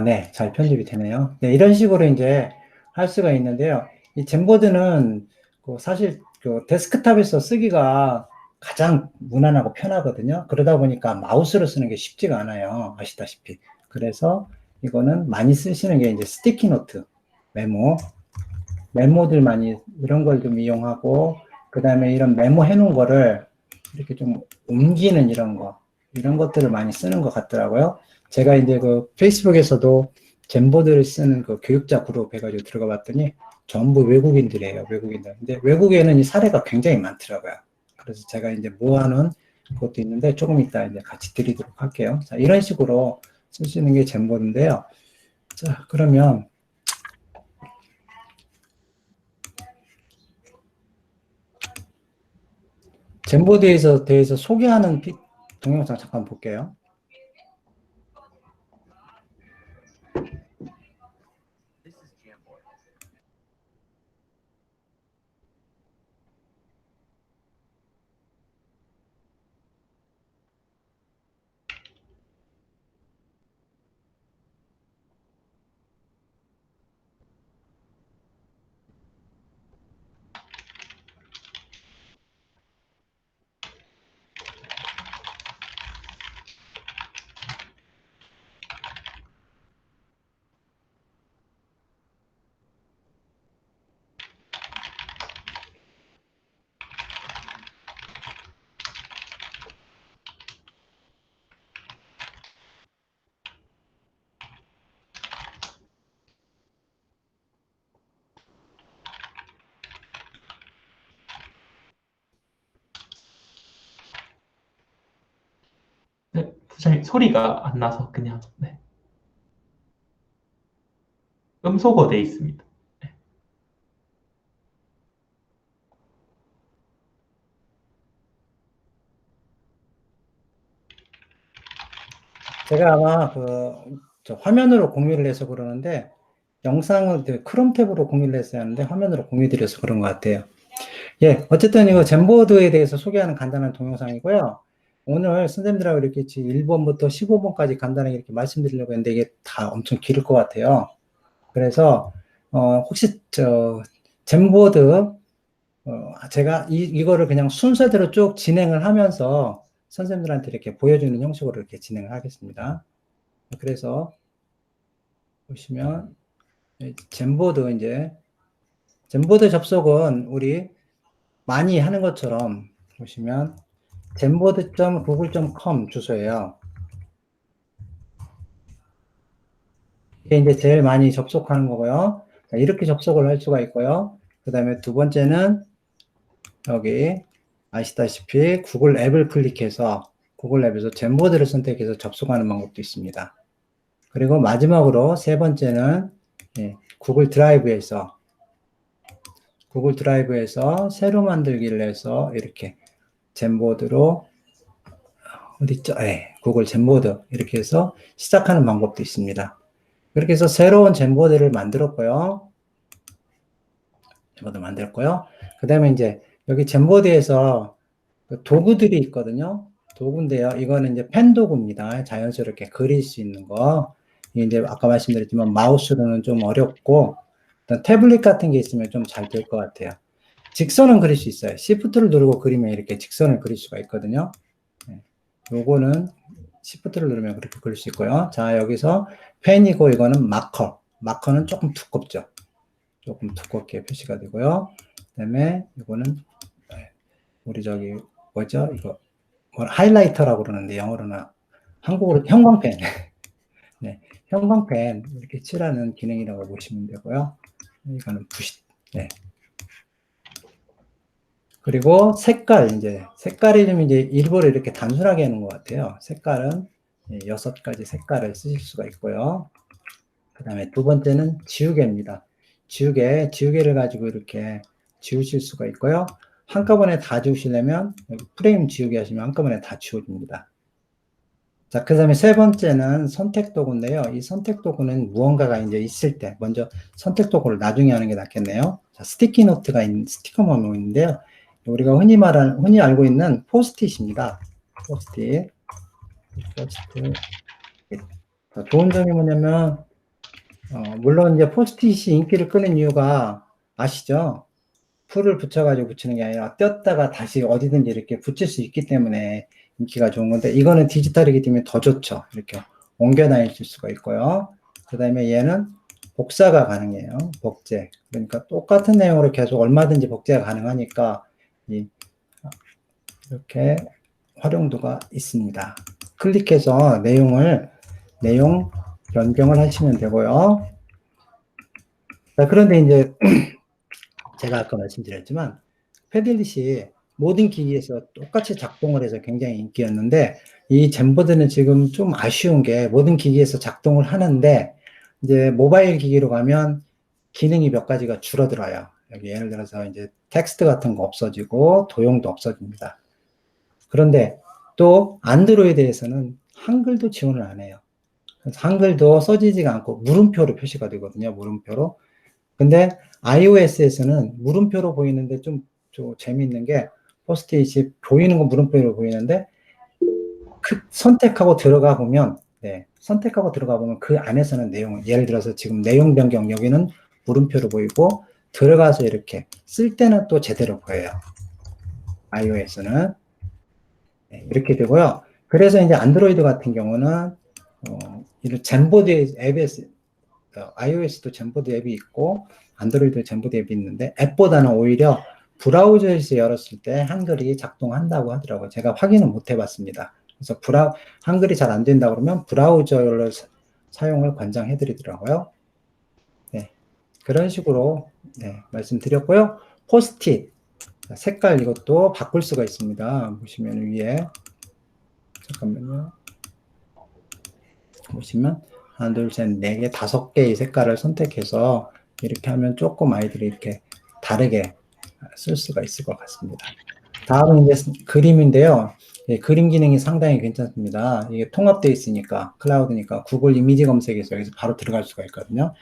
S3: 네, 잘 편집이 되네요. 네, 이런 식으로 이제 할 수가 있는데요. 이 젠보드는 사실 그 데스크탑에서 쓰기가 가장 무난하고 편하거든요. 그러다 보니까 마우스로 쓰는 게 쉽지가 않아요. 아시다시피. 그래서 이거는 많이 쓰시는 게 이제 스티키 노트, 메모들 많이 이런 걸 좀 이용하고, 그 다음에 이런 메모 해놓은 거를 이렇게 좀 옮기는 이런 것들을 많이 쓰는 것 같더라고요. 제가 이제 그 페이스북에서도 젠보드를 쓰는 그 교육자 그룹 해가지고 들어가 봤더니 전부 외국인들이에요, 외국인들. 근데 외국에는 이 사례가 굉장히 많더라고요. 그래서 제가 이제 모아놓은 것도 있는데 조금 이따 이제 같이 드리도록 할게요. 자, 이런 식으로 쓰시는 게 젠보드인데요. 자, 그러면 젠보드에 대해서 소개하는 동영상 잠깐 볼게요.
S1: 네, 부장님 소리가 안 나서 그냥 네. 음소거 돼 있습니다.
S3: 제가 아마 저 화면으로 공유를 해서 그러는데, 영상을 크롬 탭으로 공유를 했어야 하는데 화면으로 공유드려서 그런 것 같아요. 예, 어쨌든 이거 젠보드에 대해서 소개하는 간단한 동영상이고요. 오늘 선생님들하고 이렇게 1번부터 15번까지 간단하게 이렇게 말씀드리려고 했는데 이게 다 엄청 길을 것 같아요. 그래서 혹시 젠보드 제가 이거를 그냥 순서대로 쭉 진행을 하면서 선생님들한테 이렇게 보여주는 형식으로 이렇게 진행을 하겠습니다. 그래서 보시면 젠보드 접속은 우리 많이 하는 것처럼 보시면 젠보드.google.com 주소예요. 이게 이제 제일 많이 접속하는 거고요. 자, 이렇게 접속을 할 수가 있고요. 그 다음에 두 번째는 여기 아시다시피 구글 앱을 클릭해서 구글 앱에서 젠보드를 선택해서 접속하는 방법도 있습니다. 그리고 마지막으로 세 번째는 구글 드라이브에서 새로 만들기를 해서 이렇게 젠보드로 어딨죠? 구글 젠보드 이렇게 해서 시작하는 방법도 있습니다. 그렇게 해서 새로운 젠보드를 만들었고요. 그 다음에 이제 여기 젠보드에서 도구들이 있거든요. 도구인데요. 이거는 이제 펜 도구입니다. 자연스럽게 그릴 수 있는 거. 이제 아까 말씀드렸지만 마우스로는 좀 어렵고, 일단 태블릿 같은 게 있으면 좀 잘 될 것 같아요. 직선은 그릴 수 있어요. Shift를 누르고 그리면 이렇게 직선을 그릴 수가 있거든요. 요거는 Shift를 누르면 그렇게 그릴 수 있고요. 자, 여기서 펜이고 이거는 마커. 마커는 조금 두껍죠. 조금 두껍게 표시가 되고요. 그 다음에 이거는 우리 뭐죠? 이거 하이라이터라고 그러는데 영어로는 한국어로 형광펜. 네, 형광펜 이렇게 칠하는 기능이라고 보시면 되고요. 이거는 붓. 네. 그리고 색깔이 좀 이제 일부러 이렇게 단순하게 하는 것 같아요. 색깔은 6가지 색깔을 쓰실 수가 있고요. 그 다음에 두 번째는 지우개입니다. 지우개를 가지고 이렇게 지우실 수가 있고요. 한꺼번에 다 지우시려면 여기 프레임 지우개 하시면 한꺼번에 다 지워집니다. 자, 그 다음에 세 번째는 선택 도구인데요. 이 선택 도구는 무언가가 이제 있을 때, 먼저 선택 도구를 나중에 하는 게 낫겠네요. 자, 스티키 노트가 스티커 메모인데요. 우리가 흔히 알고 있는 포스트잇입니다. 포스트잇. 자, 좋은 점이 뭐냐면, 물론 이제 포스트잇이 인기를 끄는 이유가 아시죠? 풀을 붙여가지고 붙이는 게 아니라 뗐다가 다시 어디든지 이렇게 붙일 수 있기 때문에 인기가 좋은 건데, 이거는 디지털이기 때문에 더 좋죠. 이렇게 옮겨 다닐 수가 있고요. 그 다음에 얘는 복사가 가능해요. 복제. 그러니까 똑같은 내용으로 계속 얼마든지 복제가 가능하니까 이렇게 활용도가 있습니다. 클릭해서 내용 변경을 하시면 되고요. 자, 그런데 이제 제가 아까 말씀드렸지만 패들릿이 모든 기기에서 똑같이 작동을 해서 굉장히 인기였는데, 이 젠보드는 지금 좀 아쉬운 게 모든 기기에서 작동을 하는데 이제 모바일 기기로 가면 기능이 몇 가지가 줄어들어요. 여기 예를 들어서 이제 텍스트 같은 거 없어지고 도형도 없어집니다. 그런데 또 안드로이드에서는 한글도 지원을 안 해요. 그래서 한글도 써지지가 않고 물음표로 표시가 되거든요. 물음표로. 근데 iOS에서는 물음표로 보이는데 좀 재미있는 게, 포스트잇이 보이는 건 물음표로 보이는데 선택하고 들어가 보면 그 안에서는 내용을, 예를 들어서 지금 내용 변경, 여기는 물음표로 보이고 들어가서 이렇게 쓸 때는 또 제대로 보여요. iOS는 이렇게 되고요. 그래서 이제 안드로이드 같은 경우는 이런 젠보드 앱에서, iOS도 젠보드 앱이 있고 안드로이드 젠보드 앱이 있는데, 앱보다는 오히려 브라우저에서 열었을 때 한글이 작동한다고 하더라고요. 제가 확인은 못 해봤습니다. 그래서 한글이 잘 안 된다 그러면 브라우저를 사용을 권장해 드리더라고요. 네, 그런 식으로 말씀드렸고요. 포스트잇 색깔 이것도 바꿀 수가 있습니다. 보시면 위에, 잠깐만요. 보시면 하나, 둘, 셋, 네 개, 5개의 색깔을 선택해서 이렇게 하면 조금 아이들이 이렇게 다르게 쓸 수가 있을 것 같습니다. 다음은 이제 그림인데요. 그림 기능이 상당히 괜찮습니다. 이게 통합되어 있으니까, 클라우드니까 구글 이미지 검색에서 여기서 바로 들어갈 수가 있거든요.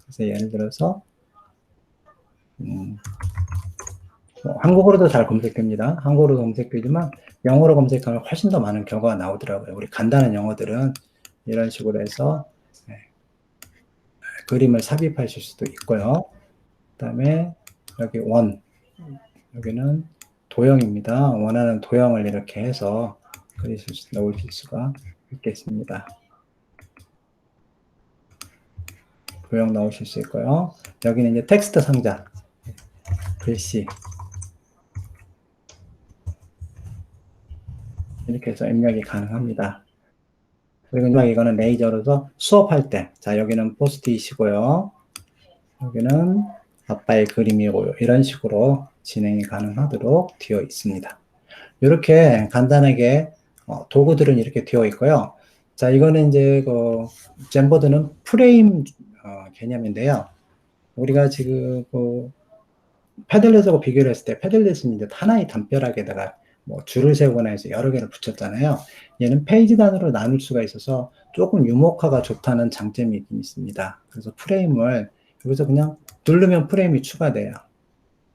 S3: 그래서 예를 들어서 한국어로도 잘 검색됩니다. 한국어로 검색되지만 영어로 검색하면 훨씬 더 많은 결과가 나오더라고요. 우리 간단한 영어들은 이런 식으로 해서 그림을 삽입하실 수도 있고요. 그 다음에 여기 여기는 도형입니다. 원하는 도형을 이렇게 해서 넣으실 수가 있겠습니다. 도형 넣으실 수 있고요. 여기는 이제 텍스트 상자, 글씨, 이렇게 해서 입력이 가능합니다. 그리고 이거는 레이저로서 수업할 때, 자, 여기는 포스트잇이고요. 여기는 아빠의 그림이고요. 이런 식으로 진행이 가능하도록 되어 있습니다. 이렇게 간단하게 도구들은 이렇게 되어 있고요. 자, 이거는 이제 젠보드는 프레임 개념인데요. 우리가 지금 패들렛하고 비교를 했을 때, 패들렛은 이제 하나의 담벼락에다가 줄을 세우거나 해서 여러 개를 붙였잖아요. 얘는 페이지 단위로 나눌 수가 있어서 조금 유목화가 좋다는 장점이 있습니다. 그래서 프레임을 여기서 그냥 누르면 프레임이 추가돼요.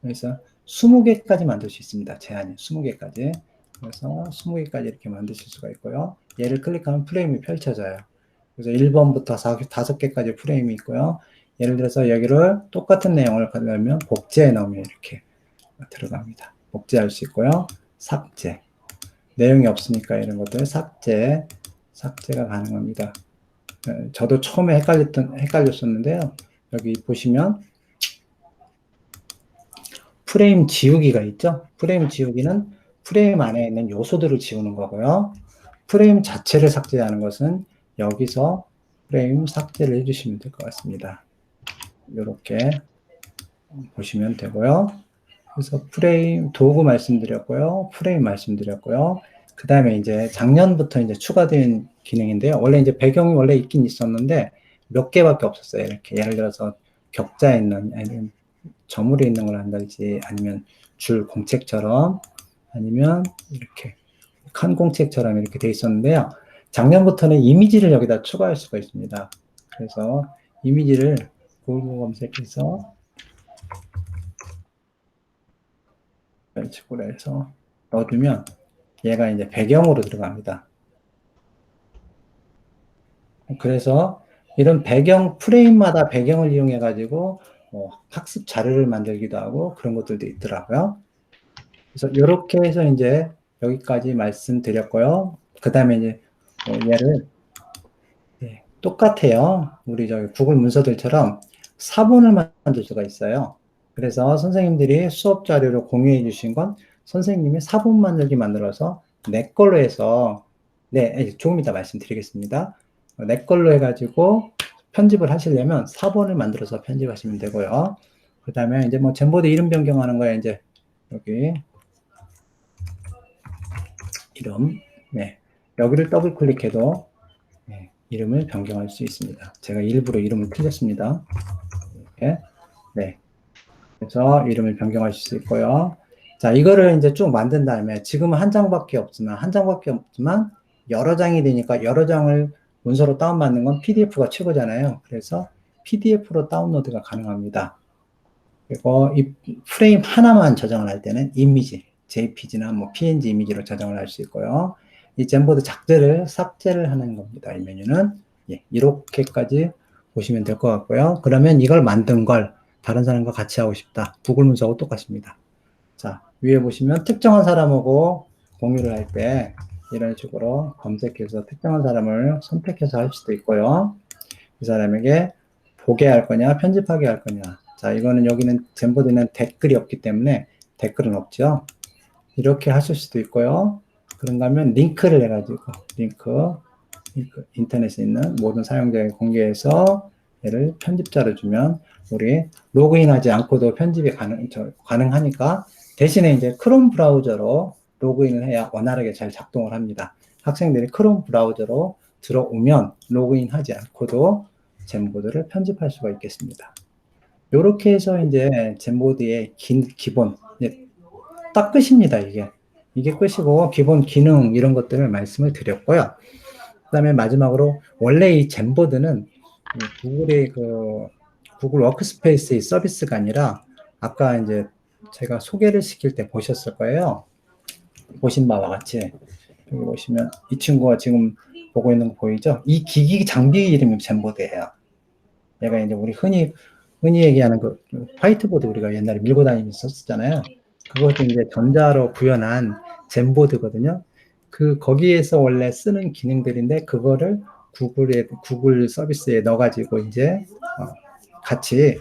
S3: 그래서 20개까지 만들 수 있습니다. 제한이 20개까지. 그래서 20개까지 이렇게 만드실 수가 있고요. 얘를 클릭하면 프레임이 펼쳐져요. 그래서 1번부터 5개까지 프레임이 있고요. 예를 들어서 여기를 똑같은 내용을 가려면 복제해 넣으면 이렇게 들어갑니다. 복제할 수 있고요. 삭제. 내용이 없으니까 이런 것들 삭제가 가능합니다. 저도 처음에 헷갈렸었는데요. 여기 보시면 프레임 지우기가 있죠. 프레임 지우기는 프레임 안에 있는 요소들을 지우는 거고요. 프레임 자체를 삭제하는 것은 여기서 프레임 삭제를 해주시면 될 것 같습니다. 이렇게 보시면 되고요. 그래서 프레임 도구 말씀드렸고요. 프레임 말씀드렸고요. 그 다음에 이제 작년부터 이제 추가된 기능인데요. 원래 이제 배경이 원래 있긴 있었는데 몇 개밖에 없었어요. 이렇게 예를 들어서 격자에 있는, 아니면 저물에 있는 걸 한다든지, 아니면 줄 공책처럼, 아니면 이렇게 칸 공책처럼 이렇게 돼 있었는데요. 작년부터는 이미지를 여기다 추가할 수가 있습니다. 그래서 이미지를 구글 검색해서 이런 식으로 해서 넣어두면 얘가 이제 배경으로 들어갑니다. 그래서 이런 배경, 프레임마다 배경을 이용해 가지고 학습 자료를 만들기도 하고 그런 것들도 있더라고요. 그래서 이렇게 해서 이제 여기까지 말씀드렸고요. 그 다음에 이제 얘를 똑같아요. 우리 저기 구글 문서들처럼 사본을 만들 수가 있어요. 그래서 선생님들이 수업 자료로 공유해 주신 건 선생님이 사본 만들기 만들어서 내 걸로 해서 조금 이따 말씀드리겠습니다. 내 걸로 해가지고 편집을 하시려면 사본을 만들어서 편집하시면 되고요. 그 다음에 이제 뭐 젠보드 이름 변경하는 거에 이제 여기 이름, 여기를 더블 클릭해도 이름을 변경할 수 있습니다. 제가 일부러 이름을 틀렸습니다. 이렇게. 그래서 이름을 변경하실 수 있고요. 자, 이거를 이제 쭉 만든 다음에 지금은 한 장밖에 없지만 여러 장이 되니까 여러 장을 문서로 다운받는 건 PDF가 최고잖아요. 그래서 PDF로 다운로드가 가능합니다. 그리고 이 프레임 하나만 저장을 할 때는 이미지, JPG나 뭐 PNG 이미지로 저장을 할 수 있고요. 이 젠보드 삭제를 하는 겁니다. 이 메뉴는 이렇게까지 보시면 될 것 같고요. 그러면 이걸 만든 걸 다른 사람과 같이 하고 싶다. 구글 문서하고 똑같습니다. 자, 위에 보시면 특정한 사람하고 공유를 할 때 이런 식으로 검색해서 특정한 사람을 선택해서 할 수도 있고요. 그 사람에게 보게 할 거냐, 편집하게 할 거냐. 자, 이거는 여기는 젠보드는 댓글이 없기 때문에 댓글은 없죠. 이렇게 하실 수도 있고요. 그런가 하면 링크를 해가지고 링크 인터넷에 있는 모든 사용자에게 공개해서 얘를 편집자로 주면 우리 로그인하지 않고도 편집이 가능하니까 대신에 이제 크롬 브라우저로 로그인을 해야 원활하게 잘 작동을 합니다. 학생들이 크롬 브라우저로 들어오면 로그인하지 않고도 젠보드를 편집할 수가 있겠습니다. 이렇게 해서 이제 젠보드의 기본 딱 끝입니다. 이게 끝이고 기본 기능 이런 것들을 말씀을 드렸고요. 그다음에 마지막으로 원래 이 젠보드는 구글의 구글 워크스페이스의 서비스가 아니라 아까 이제 제가 소개를 시킬 때 보셨을 거예요. 보신 바와 같이 여기 보시면 이 친구가 지금 보고 있는 거 보이죠? 이 기기 장비 이름이 젠보드예요. 얘가 이제 우리 흔히 얘기하는 그 화이트보드 우리가 옛날에 밀고 다니면서 썼잖아요. 그것도 이제 전자로 구현한 젠보드거든요. 거기에서 원래 쓰는 기능들인데 그거를 구글 서비스에 넣어가지고 이제 같이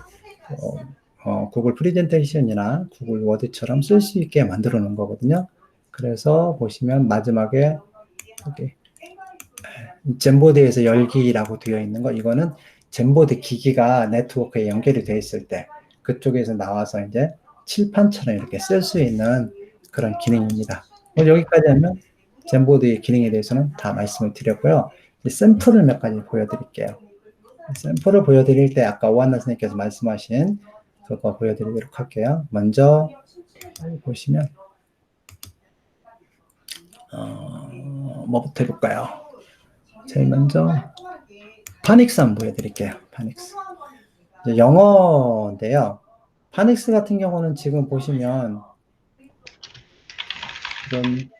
S3: 구글 프레젠테이션이나 구글 워드처럼 쓸 수 있게 만들어 놓은 거거든요. 그래서 보시면 마지막에 여기 젠보드에서 열기라고 되어 있는 거 이거는 젠보드 기기가 네트워크에 연결이 되어 있을 때 그쪽에서 나와서 이제 칠판처럼 이렇게 쓸 수 있는 그런 기능입니다. 여기까지 하면 젠보드의 기능에 대해서는 다 말씀을 드렸고요. 샘플을 몇 가지 보여드릴게요. 샘플을 보여드릴 때 아까 오한나 선생님께서 말씀하신 그거 보여드리도록 할게요. 먼저 보시면 뭐부터 해볼까요? 제일 먼저 파닉스 한번 보여드릴게요. 파닉스 영어인데요. 파닉스 같은 경우는 지금 보시면 이런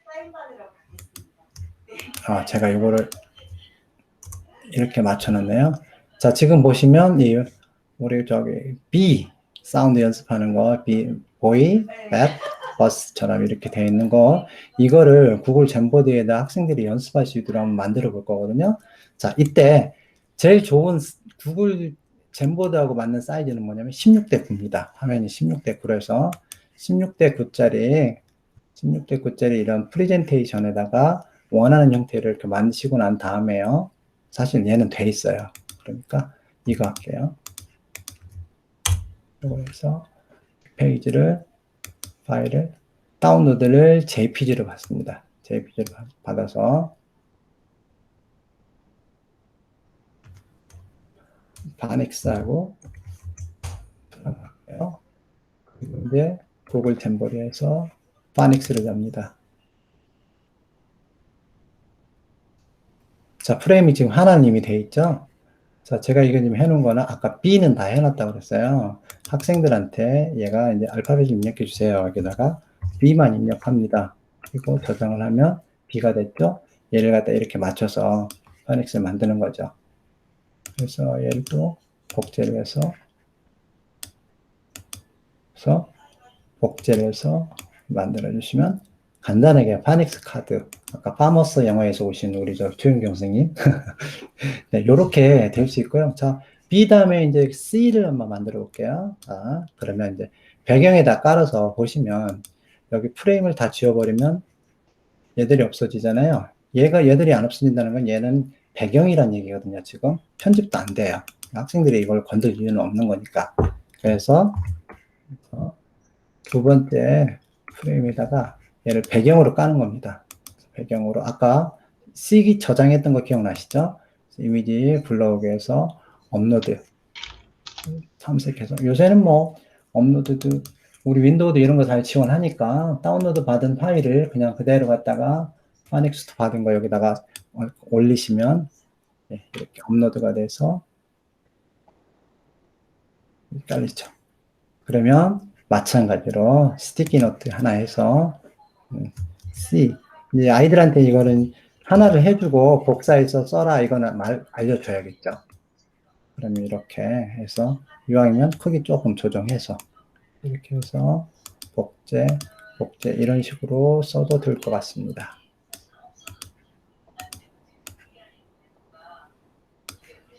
S3: 제가 이거를 이렇게 맞춰놨네요. 자, 지금 보시면 우리 저기 B 사운드 연습하는 거, 보이, 뱃, 버스처럼 이렇게 되어 있는 거, 이거를 구글 젠보드에다 학생들이 연습할 수 있도록 한번 만들어 볼 거거든요. 자, 이때 제일 좋은 구글 젠보드하고 맞는 사이즈는 뭐냐면 16대 9입니다. 화면이 16대 9라서 16대 9짜리 이런 프레젠테이션에다가 원하는 형태를 이렇게 만드시고 난 다음에요. 사실 얘는 돼 있어요. 그러니까 이거 할게요. 이거 해서 파일을 다운로드를 JPG로 받습니다. JPG로 받아서 바넥스하고 들어갈게요. 그리고 이제 구글 젠보드에서 바넥스를 잡니다. 자, 프레임이 지금 하나는 이미 돼 있죠? 자, 제가 이거 지금 해놓은 거는 아까 B는 다 해놨다고 그랬어요. 학생들한테 얘가 이제 알파벳 입력해 주세요. 여기다가 B만 입력합니다. 그리고 저장을 하면 B가 됐죠? 얘를 갖다 이렇게 맞춰서 파닉스를 만드는 거죠. 그래서 얘를 또 복제를 해서 그래서 복제를 해서 만들어 주시면 간단하게 파닉스 카드, 아까 파머스 영어에서 오신 우리 저 최윤경 선생님, 네, 요렇게 될 수 있고요. 자, B 다음에 이제 C를 한번 만들어 볼게요. 자, 그러면 이제 배경에다 깔아서 보시면 여기 프레임을 다 지워버리면 얘들이 없어지잖아요. 얘들이 안 없어진다는 건 얘는 배경이란 얘기거든요. 지금 편집도 안 돼요. 학생들이 이걸 건들 이유는 없는 거니까. 그래서 두 번째 프레임에다가 얘를 배경으로 까는 겁니다. 배경으로 아까 C 저장했던 거 기억나시죠? 이미지 불러오게 해서 업로드 탐색해서 요새는 뭐 업로드도 우리 윈도우도 이런 거 잘 지원하니까 다운로드 받은 파일을 그냥 그대로 갖다가 파닉스트 받은 거 여기다가 올리시면 이렇게 업로드가 돼서 깔리죠. 그러면 마찬가지로 스티키 노트 하나 해서 C 이제 아이들한테 이거는 하나를 해주고 복사해서 써라 이거는 알려줘야겠죠. 그러면 이렇게 해서 이왕이면 크기 조금 조정해서 이렇게 해서 복제 이런 식으로 써도 될 것 같습니다.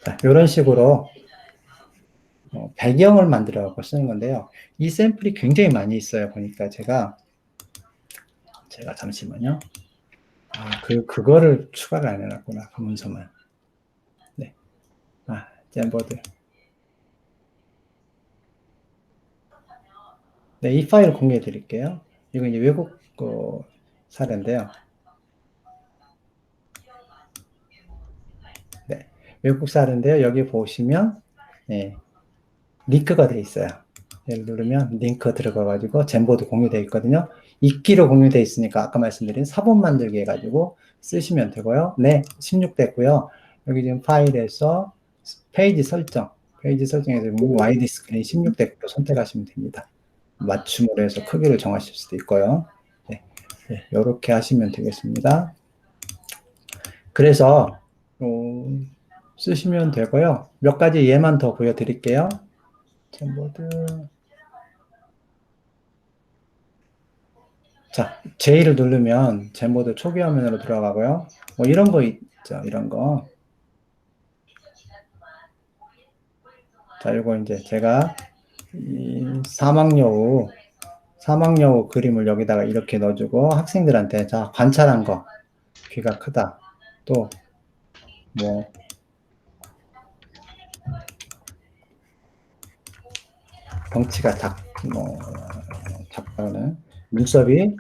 S3: 자, 이런 식으로 배경을 만들어 갖고 쓰는 건데요. 이 샘플이 굉장히 많이 있어요. 보니까 제가 잠시만요. 그거를 추가를 안 해놨구나. 그 문서만. 네. 잼보드. 네, 이 파일을 공유해 드릴게요. 이건 이제 외국 사례인데요. 네. 외국 사례인데요. 여기 보시면, 네. 링크가 되어 있어요. 얘를 누르면 링크 들어가가지고 잼보드 공유되어 있거든요. 읽기로 공유되어 있으니까 아까 말씀드린 사본 만들기 해가지고 쓰시면 되고요. 네, 16 됐고요. 여기 지금 파일에서 페이지 설정에서 와이드 스크린 16 됐고 선택하시면 됩니다. 맞춤으로 해서 크기를 정하실 수도 있고요. 네, 이렇게 하시면 되겠습니다. 그래서 쓰시면 되고요. 몇 가지 예만 더 보여드릴게요. 잼보드. 자, J를 누르면 잼보드 초기 화면으로 들어가고요. 뭐 이런 거 있죠. 이런 거. 자, 이거 이제 제가 이 사막여우 그림을 여기다가 이렇게 넣어주고 학생들한테 자, 관찰한 거. 귀가 크다. 또 뭐 덩치가 작다는 눈썹이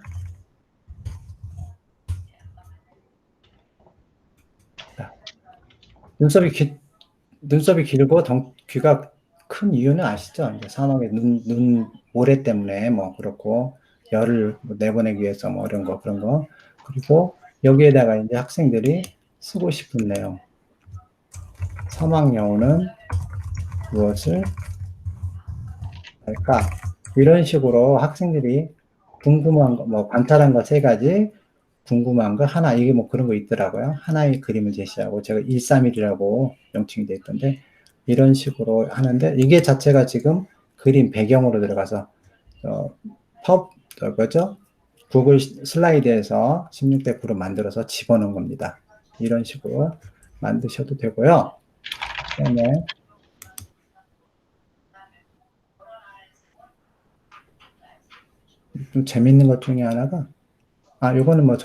S3: 눈썹이 길고 귀가 큰 이유는 아시죠? 이제 사막의 눈 모래 때문에 뭐 그렇고 열을 내보내기 위해서 뭐 이런 거 그런 거 그리고 여기에다가 이제 학생들이 쓰고 싶은 내용 사막여우는 무엇을 할까? 이런 식으로 학생들이 궁금한 거, 뭐 관찰한 거 3가지, 궁금한 거 하나, 이게 뭐 그런 거 있더라고요. 하나의 그림을 제시하고 제가 131이라고 명칭이 되어 있던데 이런 식으로 하는데 이게 자체가 지금 그림 배경으로 들어가서 구글 슬라이드에서 16대 9로 만들어서 집어넣은 겁니다. 이런 식으로 만드셔도 되고요. 그다음에 좀 재밌는 것 중에 하나가 요거는 뭐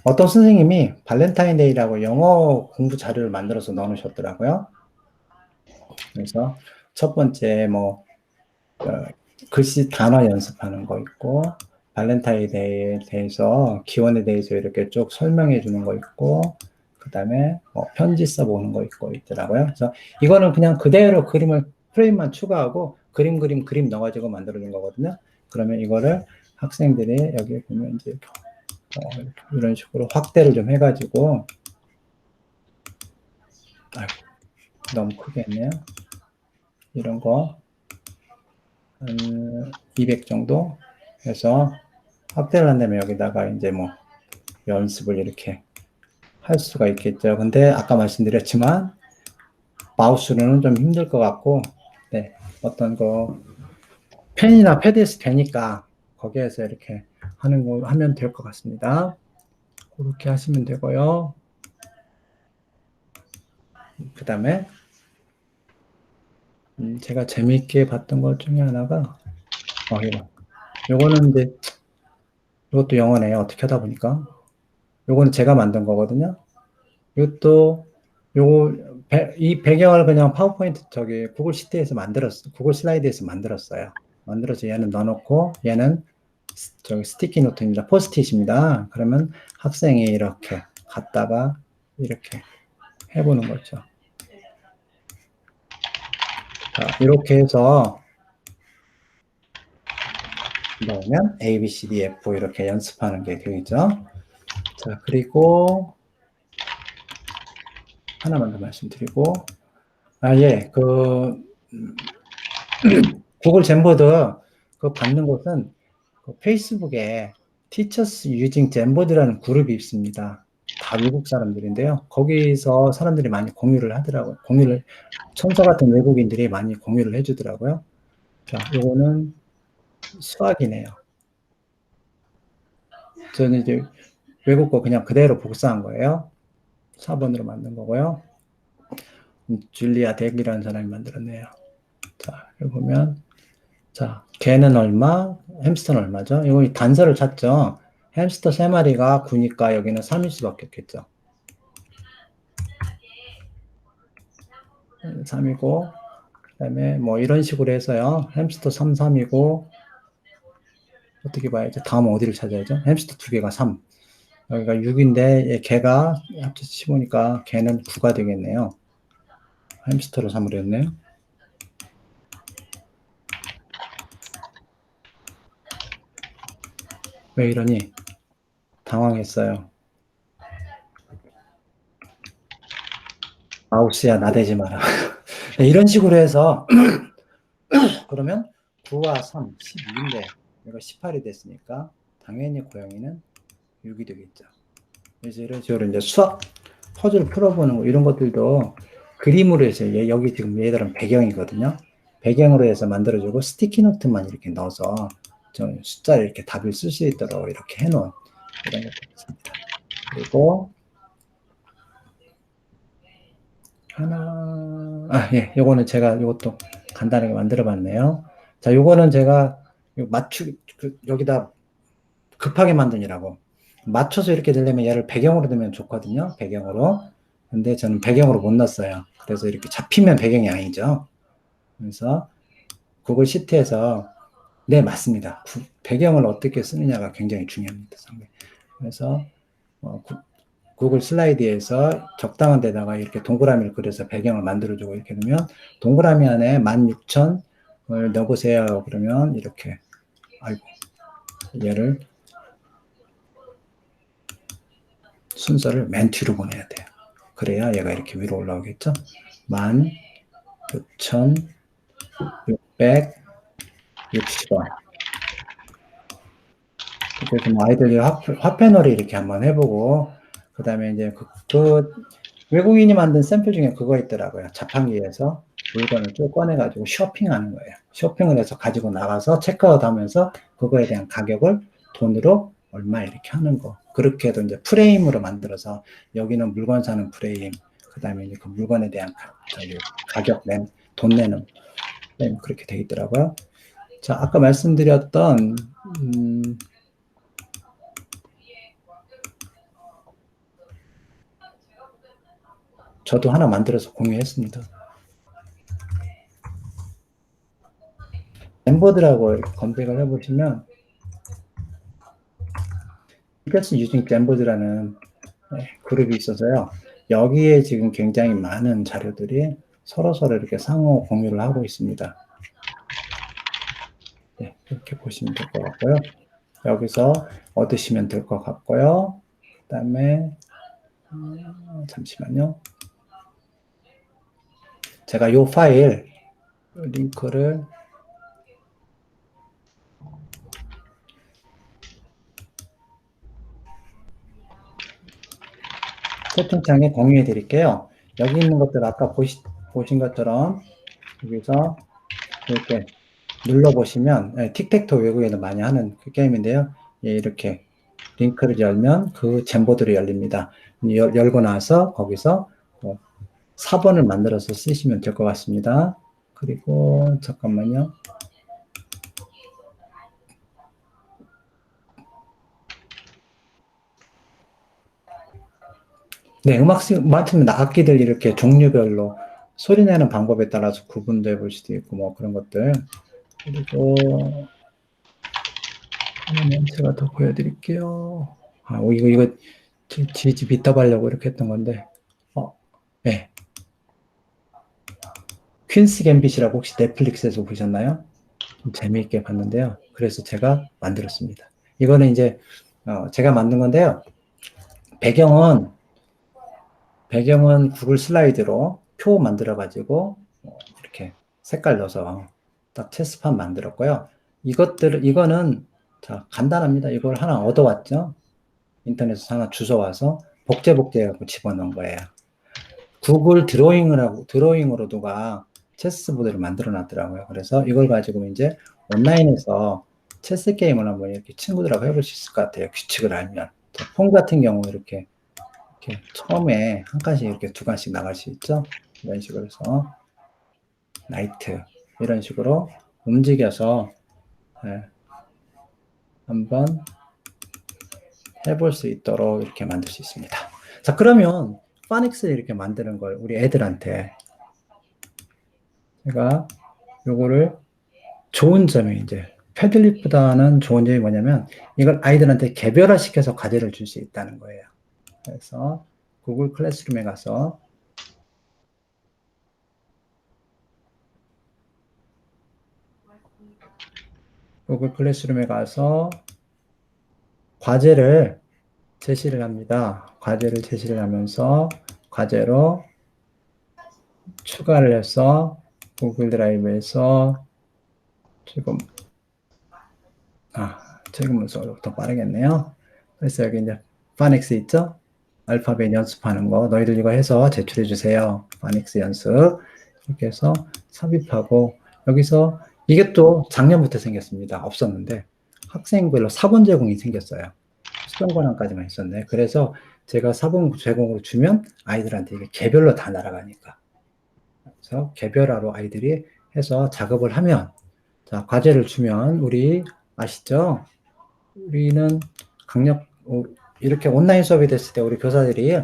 S3: 어떤 선생님이 발렌타인데이라고 영어 공부 자료를 만들어서 넣어놓으셨더라고요. 그래서 첫 번째 글씨 단어 연습하는 거 있고 발렌타인데이에 대해서 기원에 대해서 이렇게 쭉 설명해 주는 거 있고 그 다음에 편지 써보는 거 있고 있더라고요. 그래서 이거는 그냥 그대로 프레임만 추가하고 그림 넣어가지고 만들어준 거거든요. 그러면 이거를 학생들이 여기 보면 이제 이런 식으로 확대를 좀 해가지고 너무 크게 했네요. 이런 거 한 200 정도 해서 확대를 한다면 여기다가 이제 뭐 연습을 이렇게 할 수가 있겠죠. 근데 아까 말씀드렸지만 마우스로는 좀 힘들 것 같고 어떤 거 펜이나 패드에서 되니까 거기에서 이렇게 하는 거 하면 될 것 같습니다. 그렇게 하시면 되고요. 그 다음에 제가 재미있게 봤던 것 중에 하나가 요거는 이제 이것도 영어네요. 어떻게 하다 보니까 요거는 제가 만든 거거든요. 이것도 이 배경을 그냥 파워포인트 저기 구글 시트에서 구글 슬라이드에서 만들었어요. 만들어서 얘는 넣어놓고 얘는 저기 스티키 노트입니다. 포스트잇입니다. 그러면 학생이 이렇게 갖다가 이렇게 해보는 거죠. 자, 이렇게 해서 넣으면 A, B, C, D, F 이렇게 연습하는 게 되겠죠. 자, 그리고 하나만 더 말씀드리고, 예, 구글 젠보드 그 받는 곳은 그 페이스북에 Teachers Using Jamboard라는 그룹이 있습니다. 다 외국 사람들인데요. 거기서 사람들이 많이 공유를 하더라고요. 천사 같은 외국인들이 많이 공유를 해주더라고요. 자, 요거는 수학이네요. 저는 이제 외국 거 그냥 그대로 복사한 거예요. 4번으로 만든 거고요. 줄리아 덱이라는 사람이 만들었네요. 자, 여기 보면, 자, 개는 얼마, 햄스터는 얼마죠? 이거 단서를 찾죠. 햄스터 3마리가 9니까 여기는 3일 수밖에 없겠죠. 3이고, 그 다음에 뭐 이런 식으로 해서요. 햄스터 3, 3이고, 어떻게 봐야죠? 다음은 어디를 찾아야죠? 햄스터 2개가 3. 여기가 6인데, 개가 합쳐서 15니까 개는 9가 되겠네요. 햄스터로 3으로 했네요. 왜 이러니? 당황했어요. 마우스야, 나대지 마라. 이런 식으로 해서, 그러면 9와 3, 12인데, 이거 18이 됐으니까, 당연히 고양이는 6이 되겠죠. 그래서 이런 식으로 이제 수학 퍼즐 풀어보는 거, 이런 것들도 그림으로 해서, 여기 지금 얘들은 배경이거든요. 배경으로 해서 만들어주고, 스티키 노트만 이렇게 넣어서, 좀 숫자를 이렇게 답을 쓸 수 있도록 이렇게 해놓은 이런 것도 있습니다. 그리고, 예, 요거는 제가 이것도 간단하게 만들어 봤네요. 자, 요거는 제가 여기다 급하게 만드느라고 맞춰서 이렇게 되려면 얘를 배경으로 넣으면 좋거든요. 배경으로. 근데 저는 배경으로 못 넣었어요. 그래서 이렇게 잡히면 배경이 아니죠. 그래서 구글 시트에서 네, 맞습니다. 배경을 어떻게 쓰느냐가 굉장히 중요합니다. 그래서 구글 슬라이드에서 적당한 데다가 이렇게 동그라미를 그려서 배경을 만들어주고 이렇게 넣으면 동그라미 안에 16,000을 넣어보세요. 그러면 이렇게 얘를 순서를 맨 뒤로 보내야 돼요. 그래야 얘가 이렇게 위로 올라오겠죠. 16,660원. 그래서 뭐 아이들이 화폐놀이 이렇게 한번 해보고, 그 다음에 이제 외국인이 만든 샘플 중에 그거 있더라고요. 자판기에서 물건을 쭉 꺼내가지고 쇼핑하는 거예요. 쇼핑을 해서 가지고 나가서 체크아웃 하면서 그거에 대한 가격을 돈으로 얼마 이렇게 하는 거. 그렇게 해도 이제 프레임으로 만들어서 여기는 물건 사는 프레임, 그 다음에 이제 그 물건에 대한 가격 돈 내는 프레임 그렇게 돼 있더라고요. 자, 아까 말씀드렸던, 저도 하나 만들어서 공유했습니다. 젠보드라고 검색을 해보시면 Teachers Using Jamboard라는 그룹이 있어서요. 여기에 지금 굉장히 많은 자료들이 서로 이렇게 상호 공유를 하고 있습니다. 네, 이렇게 보시면 될 것 같고요. 여기서 얻으시면 될 것 같고요. 그 다음에 잠시만요. 제가 이 파일 링크를 채팅창에 공유해 드릴게요. 여기 있는 것들 아까 보신 것처럼 여기서 이렇게 눌러보시면 틱택토 외국에도 많이 하는 그 게임인데요. 예, 이렇게 링크를 열면 그 잼보드로 열립니다. 열고 나서 거기서 4번을 만들어서 쓰시면 될 것 같습니다. 그리고 잠깐만요. 네, 맞습니다. 악기들 이렇게 종류별로 소리 내는 방법에 따라서 구분도 해볼 수도 있고 뭐 그런 것들. 그리고 하나는 제가 더 보여드릴게요. 이거 지지 비탑 하려고 이렇게 했던 건데, 네. 퀸스 갬빗이라고 혹시 넷플릭스에서 보셨나요? 좀 재미있게 봤는데요. 그래서 제가 만들었습니다. 이거는 이제 제가 만든 건데요. 배경은 구글 슬라이드로 표 만들어가지고 이렇게 색깔 넣어서 딱 체스판 만들었고요. 이거는 자 간단합니다. 이걸 하나 얻어왔죠. 인터넷에서 하나 주워와서 복제해갖고 집어넣은 거예요. 구글 드로잉으로 누가 체스보드를 만들어 놨더라고요. 그래서 이걸 가지고 이제 온라인에서 체스 게임을 한번 이렇게 친구들하고 해볼 수 있을 것 같아요. 규칙을 알면. 폰 같은 경우 이렇게 처음에 한 칸씩 이렇게 두 칸씩 나갈 수 있죠. 이런 식으로 해서 나이트 이런 식으로 움직여서 한번 해볼 수 있도록 이렇게 만들 수 있습니다. 자, 그러면 파닉스를 이렇게 만드는 걸 우리 애들한테 제가 요거를 좋은 점이 이제 패들릿보다는 좋은 점이 뭐냐면 이걸 아이들한테 개별화시켜서 과제를 줄 수 있다는 거예요. 그래서 구글 클래스룸에 가서 과제를 제시를 합니다. 과제를 제시를 하면서 과제로 추가를 해서 구글 드라이브에서 지금은 더 빠르겠네요. 그래서 여기 이제 파닉스 있죠? 알파벳 연습하는 거 너희들 이거 해서 제출해 주세요. 파닉스 연습 이렇게 해서 삽입하고 여기서 이게 또 작년부터 생겼습니다. 없었는데 학생별로 사본 제공이 생겼어요. 수정 권한까지만 있었네. 그래서 제가 사본 제공으로 주면 아이들한테 이게 개별로 다 날아가니까. 그래서 개별화로 아이들이 해서 작업을 하면 자, 과제를 주면 우리 아시죠? 우리는 이렇게 온라인 수업이 됐을 때 우리 교사들이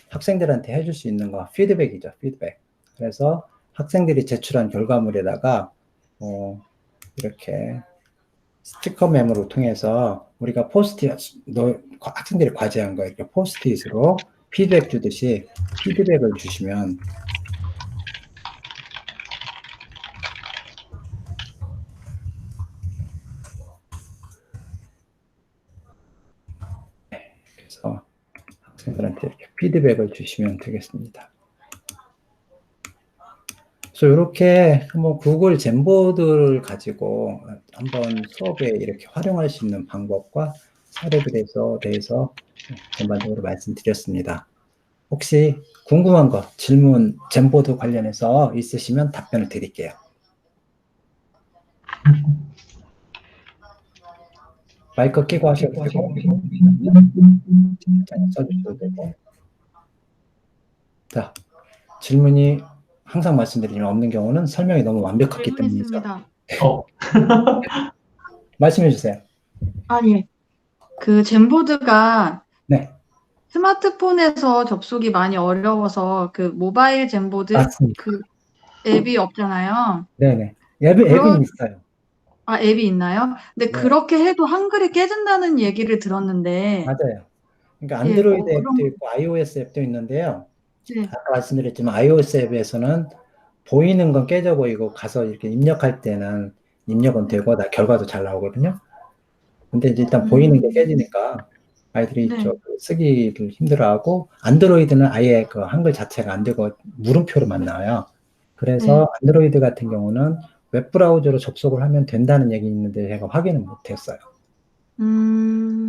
S3: 학생들한테 해줄 수 있는 거 피드백이죠. 피드백. 그래서 학생들이 제출한 결과물에다가 이렇게 스티커 메모를 통해서 우리가 학생들이 과제한 거 이렇게 포스트잇으로 피드백 주듯이 피드백을 주시면 그래서 학생들한테 이렇게 피드백을 주시면 되겠습니다. 그래서 이렇게 한번 구글 잼보드를 가지고 한번 수업에 이렇게 활용할 수 있는 방법과 사례들에 대해서 전반적으로 말씀드렸습니다. 혹시 궁금한 거, 질문, 잼보드 관련해서 있으시면 답변을 드릴게요. 마이크 켜고 하셔도 되고, 써주셔도 되고. 자, 질문이 항상 말씀드리지만 없는 경우는 설명이 너무 완벽했기 때문이죠.
S5: 있습니다.
S3: 말씀해 주세요.
S5: 아니, 그 잼보드가
S3: 네.
S5: 스마트폰에서 접속이 많이 어려워서 그 모바일 잼보드
S3: 맞습니다.
S5: 그 앱이 없잖아요.
S3: 네네. 앱은 있어요.
S5: 앱이 있나요? 근데
S3: 네.
S5: 그렇게 해도 한글이 깨진다는 얘기를 들었는데.
S3: 맞아요. 그러니까 안드로이드
S5: 예,
S3: 앱도 있고 iOS 앱도 있는데요.
S5: 네.
S3: 아까 말씀드렸지만 iOS 앱에서는 보이는 건 깨져 보이고 가서 이렇게 입력할 때는 입력은 되고 결과도 잘 나오거든요. 근데 이제 일단 보이는 게 깨지니까 아이들이
S5: 네.
S3: 쓰기를 힘들어하고 안드로이드는 아예 그 한글 자체가 안 되고 물음표로만 나와요. 그래서 안드로이드 같은 경우는 웹브라우저로 접속을 하면 된다는 얘기 있는데 제가 확인을 못했어요.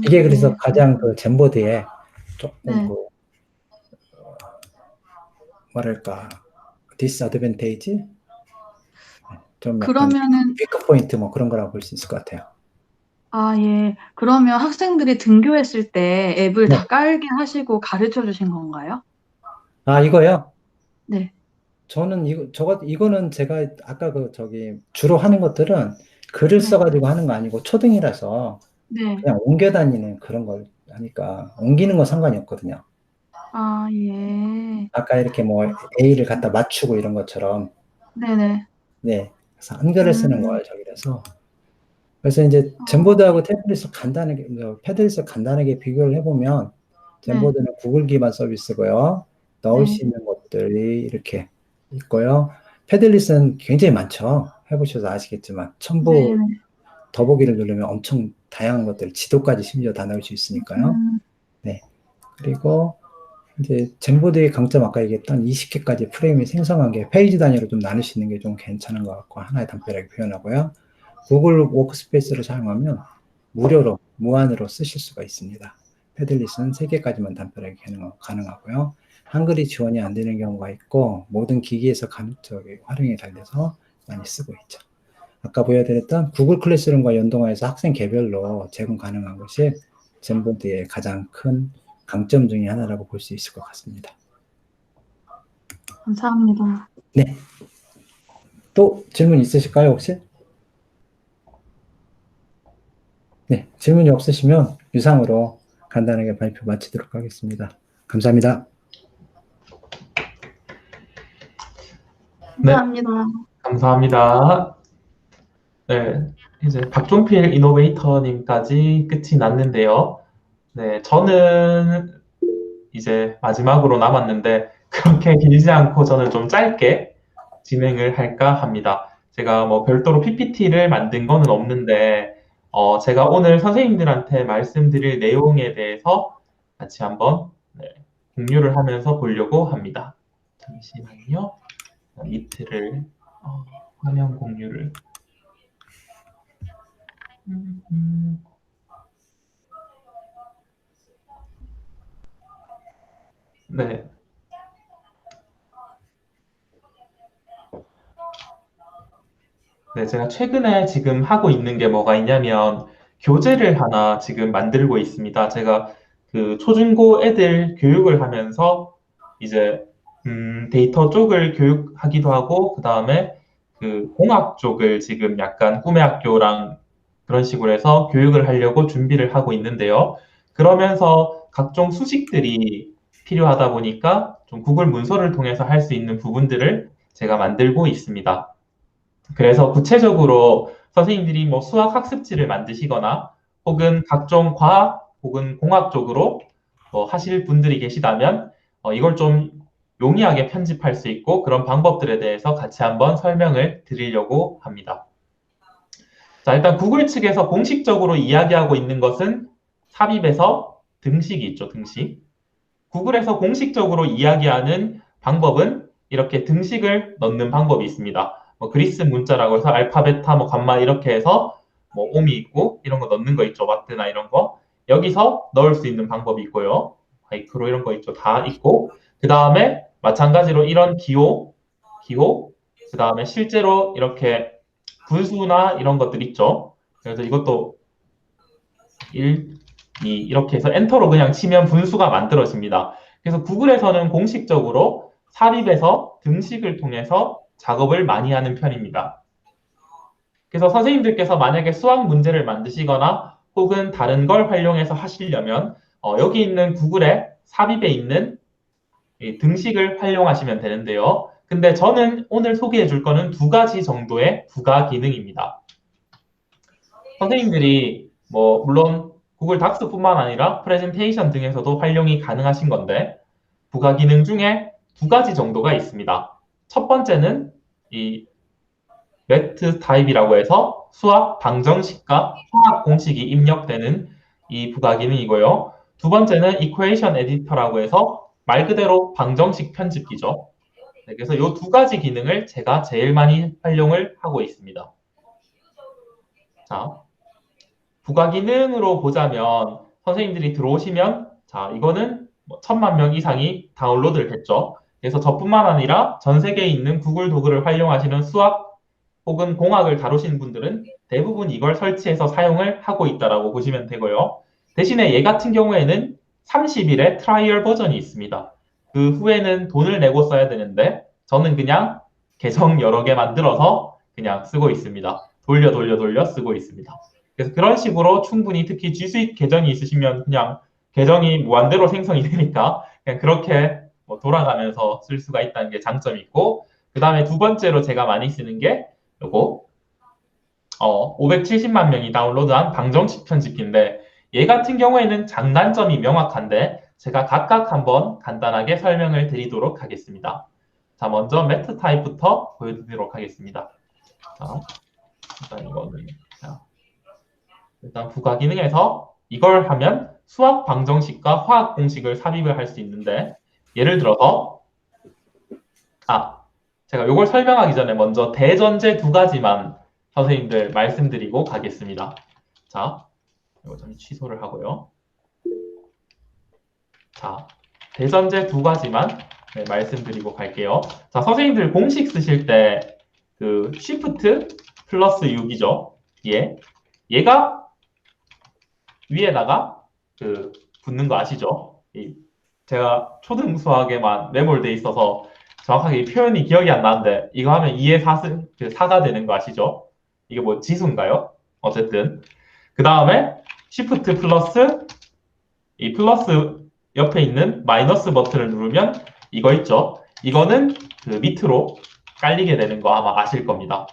S3: 이게 그래서
S5: 네.
S3: 가장 그 잼보드에 조금
S5: 네.
S3: 뭐랄까 디스어드밴테이지? 좀 약간
S5: 그러면은,
S3: 위크 포인트 뭐 그런 거라고 볼 수 있을 것 같아요.
S5: 아, 예. 그러면 학생들이 등교했을 때 앱을
S3: 네.
S5: 다 깔게 하시고 가르쳐 주신 건가요?
S3: 아, 이거요?
S5: 네.
S3: 저는 이거는 제가 아까 주로 하는 것들은 글을
S5: 네.
S3: 써가지고 하는 거 아니고 초등이라서
S5: 네.
S3: 그냥 옮겨 다니는 그런 걸 하니까 옮기는 건 상관이 없거든요.
S5: 아, 예.
S3: 아까 이렇게 뭐 A를 갖다 맞추고 이런 것처럼
S5: 네네.
S3: 네. 그래서 한글을 쓰는
S5: 음,
S3: 걸 저기라서 그래서 이제 젠보드하고 패들리스 간단하게 비교를 해보면
S5: 네.
S3: 젠보드는 구글 기반 서비스고요. 넣을
S5: 네.
S3: 수 있는 것들이 이렇게 있고요. 패들리스는 굉장히 많죠. 해보셔서 아시겠지만 첨부
S5: 네네.
S3: 더보기를 누르면 엄청 다양한 것들, 지도까지 심지어 다 넣을 수 있으니까요.
S5: 음,
S3: 네. 그리고 이제 젠보드의 강점 아까 얘기했던 20개까지 프레임이 생성한 게 페이지 단위로 좀 나눌 수 있는 게 좀 괜찮은 것 같고 하나의 담벼락에 표현하고요. 구글 워크스페이스를 사용하면 무료로 무한으로 쓰실 수가 있습니다. 패들릿은 3개까지만 단편하게 가능하고요. 한글이 지원이 안 되는 경우가 있고 모든 기기에서 활용이 잘 돼서 많이 쓰고 있죠. 아까 보여드렸던 구글 클래스룸과 연동해서 학생 개별로 제공 가능한 것이 젠보드의 가장 큰 강점 중에 하나라고 볼 수 있을 것 같습니다.
S5: 감사합니다.
S3: 네. 또 질문 있으실까요, 혹시? 네, 질문이 없으시면 유상으로 간단하게 발표 마치도록 하겠습니다. 감사합니다.
S5: 감사합니다.
S1: 감사합니다. 네, 이제 박종필 이노베이터님까지 끝이 났는데요. 네, 저는 이제 마지막으로 남았는데 그렇게 길지 않고 저는 좀 짧게 진행을 할까 합니다. 제가 뭐 별도로 PPT를 만든 거는 없는데 제가 오늘 선생님들한테 말씀드릴 내용에 대해서 같이 한번 공유를 하면서 보려고 합니다. 잠시만요. 이틀을 화면 공유를 네. 네, 제가 최근에 지금 하고 있는 게 뭐가 있냐면 교재를 하나 지금 만들고 있습니다. 제가 그 초중고 애들 교육을 하면서 이제 데이터 쪽을 교육하기도 하고 그다음에 그 공학 쪽을 지금 약간 꿈의 학교랑 그런 식으로 해서 교육을 하려고 준비를 하고 있는데요. 그러면서 각종 수식들이 필요하다 보니까 좀 구글 문서를 통해서 할 수 있는 부분들을 제가 만들고 있습니다. 그래서 구체적으로 선생님들이 뭐 수학 학습지를 만드시거나 혹은 각종 과학 혹은 공학 쪽으로 하실 분들이 계시다면 이걸 좀 용이하게 편집할 수 있고 그런 방법들에 대해서 같이 한번 설명을 드리려고 합니다. 자, 일단 구글 측에서 공식적으로 이야기하고 있는 것은 삽입에서 등식이 있죠, 등식. 구글에서 공식적으로 이야기하는 방법은 이렇게 등식을 넣는 방법이 있습니다. 뭐 그리스 문자라고 해서 알파, 베타, 뭐 감마 이렇게 해서 뭐 옴이 있고 이런 거 넣는 거 있죠. 와트나 이런 거. 여기서 넣을 수 있는 방법이 있고요. 마이크로 이런 거 있죠. 다 있고 그 다음에 마찬가지로 이런 기호, 그 다음에 실제로 이렇게 분수나 이런 것들 있죠. 그래서 이것도 1, 2 이렇게 해서 엔터로 그냥 치면 분수가 만들어집니다. 그래서 구글에서는 공식적으로 삽입에서 등식을 통해서 작업을 많이 하는 편입니다. 그래서 선생님들께서 만약에 수학 문제를 만드시거나 혹은 다른 걸 활용해서 하시려면 여기 있는 구글에 삽입에 있는 이 등식을 활용하시면 되는데요. 근데 저는 오늘 소개해 줄 거는 2가지 정도의 부가 기능입니다. 선생님들이 뭐 물론 구글 닥스뿐만 아니라 프레젠테이션 등에서도 활용이 가능하신 건데 부가 기능 중에 2가지 정도가 있습니다. 첫 번째는 이 매트 타입이라고 해서 수학 방정식과 화학 공식이 입력되는 이 부가 기능이고요. 두 번째는 이퀘이션 에디터라고 해서 말 그대로 방정식 편집기죠. 네, 그래서 이 2가지 기능을 제가 제일 많이 활용을 하고 있습니다. 자, 부가 기능으로 보자면 선생님들이 들어오시면 자 이거는 뭐 1000만 명 이상이 다운로드를 했죠. 그래서 저뿐만 아니라 전 세계에 있는 구글 도구를 활용하시는 수학 혹은 공학을 다루시는 분들은 대부분 이걸 설치해서 사용을 하고 있다라고 보시면 되고요. 대신에 얘 같은 경우에는 30일의 트라이얼 버전이 있습니다. 그 후에는 돈을 내고 써야 되는데 저는 그냥 계정 여러 개 만들어서 그냥 쓰고 있습니다. 돌려 쓰고 있습니다. 그래서 그런 식으로 충분히 특히 G 수익 계정이 있으시면 그냥 계정이 무한대로 생성이 되니까 그냥 그렇게 뭐 돌아가면서 쓸 수가 있다는 게 장점이 있고, 그 다음에 두 번째로 제가 많이 쓰는 게 요거 570만 명이 다운로드한 방정식 편집기인데, 얘 같은 경우에는 장단점이 명확한데 제가 각각 한번 간단하게 설명을 드리도록 하겠습니다. 자, 먼저 매트 타입부터 보여드리도록 하겠습니다. 자, 일단 이거는 일단 부가 기능에서 이걸 하면 수학 방정식과 화학 공식을 삽입을 할 수 있는데, 예를 들어서 제가 이걸 설명하기 전에 먼저 대전제 두 가지만 선생님들 말씀드리고 가겠습니다. 자, 이거 좀 취소를 하고요. 자, 대전제 두 가지만 말씀드리고 갈게요. 자, 선생님들 공식 쓰실 때 그 Shift 플러스 6이죠. 얘가 위에다가 그 붙는 거 아시죠? 제가 초등 수학에만 매몰돼 있어서 정확하게 이 표현이 기억이 안 나는데, 이거 하면 2의 4가 되는 거 아시죠? 이게 뭐 지수인가요? 어쨌든 그 다음에 Shift 플러스 이 플러스 옆에 있는 마이너스 버튼을 누르면 이거 있죠? 이거는 그 밑으로 깔리게 되는 거 아마 아실 겁니다.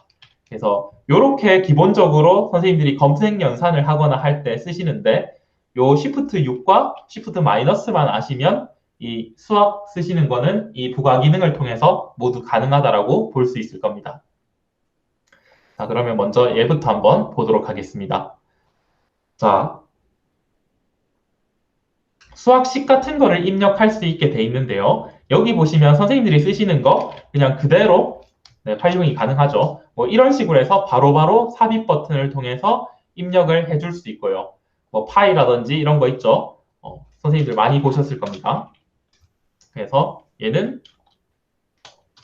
S1: 그래서 이렇게 기본적으로 선생님들이 검색 연산을 하거나 할 때 쓰시는데, 요 Shift 6과 Shift 마이너스만 아시면 이 수학 쓰시는 거는 이 부가 기능을 통해서 모두 가능하다라고 볼 수 있을 겁니다. 자, 그러면 먼저 얘부터 한번 보도록 하겠습니다. 자, 수학식 같은 거를 입력할 수 있게 돼 있는데요. 여기 보시면 선생님들이 쓰시는 거 그냥 그대로 활용이 가능하죠. 뭐 이런 식으로 해서 바로바로 삽입 버튼을 통해서 입력을 해줄 수 있고요. 뭐 파이라든지 이런 거 있죠. 선생님들 많이 보셨을 겁니다. 그래서 얘는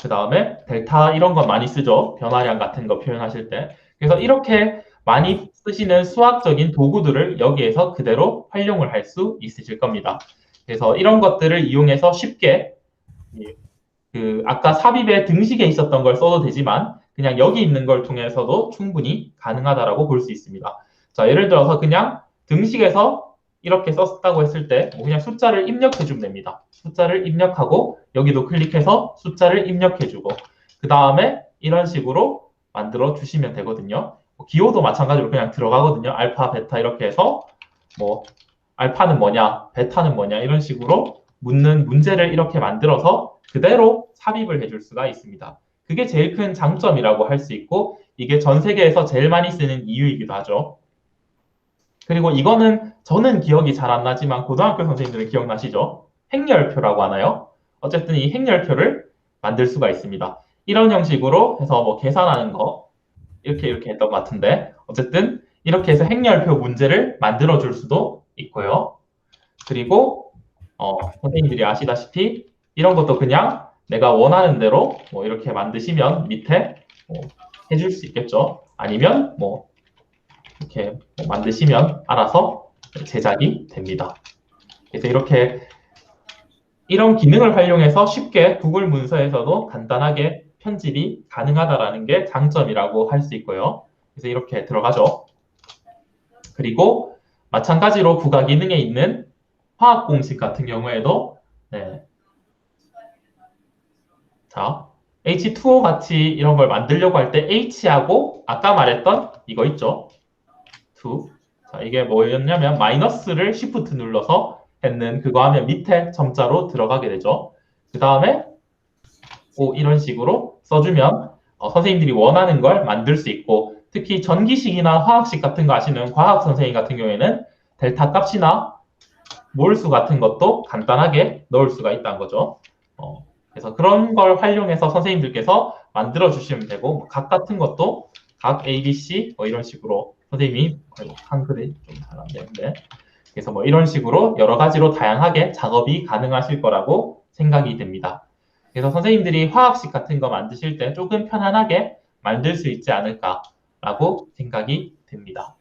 S1: 그 다음에 델타 이런 건 많이 쓰죠. 변화량 같은 거 표현하실 때. 그래서 이렇게 많이 쓰시는 수학적인 도구들을 여기에서 그대로 활용을 할 수 있으실 겁니다. 그래서 이런 것들을 이용해서 쉽게 아까 삽입의 등식에 있었던 걸 써도 되지만 그냥 여기 있는 걸 통해서도 충분히 가능하다라고 볼 수 있습니다. 자, 예를 들어서 그냥 등식에서 이렇게 썼다고 했을 때 그냥 숫자를 입력해 주면 됩니다. 숫자를 입력하고 여기도 클릭해서 숫자를 입력해 주고 그 다음에 이런 식으로 만들어 주시면 되거든요. 기호도 마찬가지로 그냥 들어가거든요. 알파, 베타 이렇게 해서 뭐 알파는 뭐냐, 베타는 뭐냐 이런 식으로 묻는 문제를 이렇게 만들어서 그대로 삽입을 해줄 수가 있습니다. 그게 제일 큰 장점이라고 할 수 있고 이게 전 세계에서 제일 많이 쓰는 이유이기도 하죠. 그리고 이거는 저는 기억이 잘 안 나지만 고등학교 선생님들은 기억나시죠? 행렬표라고 하나요? 어쨌든 이 행렬표를 만들 수가 있습니다. 이런 형식으로 해서 뭐 계산하는 거 이렇게 했던 것 같은데 어쨌든 이렇게 해서 행렬표 문제를 만들어 줄 수도 있고요. 그리고 선생님들이 아시다시피 이런 것도 그냥 내가 원하는 대로 뭐 이렇게 만드시면 밑에 해줄 수 있겠죠. 아니면 뭐 이렇게 만드시면 알아서 제작이 됩니다. 그래서 이렇게 이런 기능을 활용해서 쉽게 구글 문서에서도 간단하게 편집이 가능하다라는 게 장점이라고 할 수 있고요. 그래서 이렇게 들어가죠. 그리고 마찬가지로 부가 기능에 있는 화학 공식 같은 경우에도 자, H2O 같이 이런 걸 만들려고 할 때 H하고 아까 말했던 이거 있죠. 2. 자, 이게 뭐였냐면 마이너스를 Shift 눌러서 했는 그거 하면 밑에 점자로 들어가게 되죠. 그 다음에 이런 식으로 써주면 선생님들이 원하는 걸 만들 수 있고 특히 전기식이나 화학식 같은 거 아시는 과학 선생님 같은 경우에는 델타 값이나 몰수 같은 것도 간단하게 넣을 수가 있다는 거죠. 그래서 그런 걸 활용해서 선생님들께서 만들어 주시면 되고 각 같은 것도 각 A, B, C 뭐 이런 식으로 선생님이 한글이 좀 잘 안 되는데 그래서 뭐 이런 식으로 여러 가지로 다양하게 작업이 가능하실 거라고 생각이 됩니다. 그래서 선생님들이 화학식 같은 거 만드실 때 조금 편안하게 만들 수 있지 않을까라고 생각이 됩니다.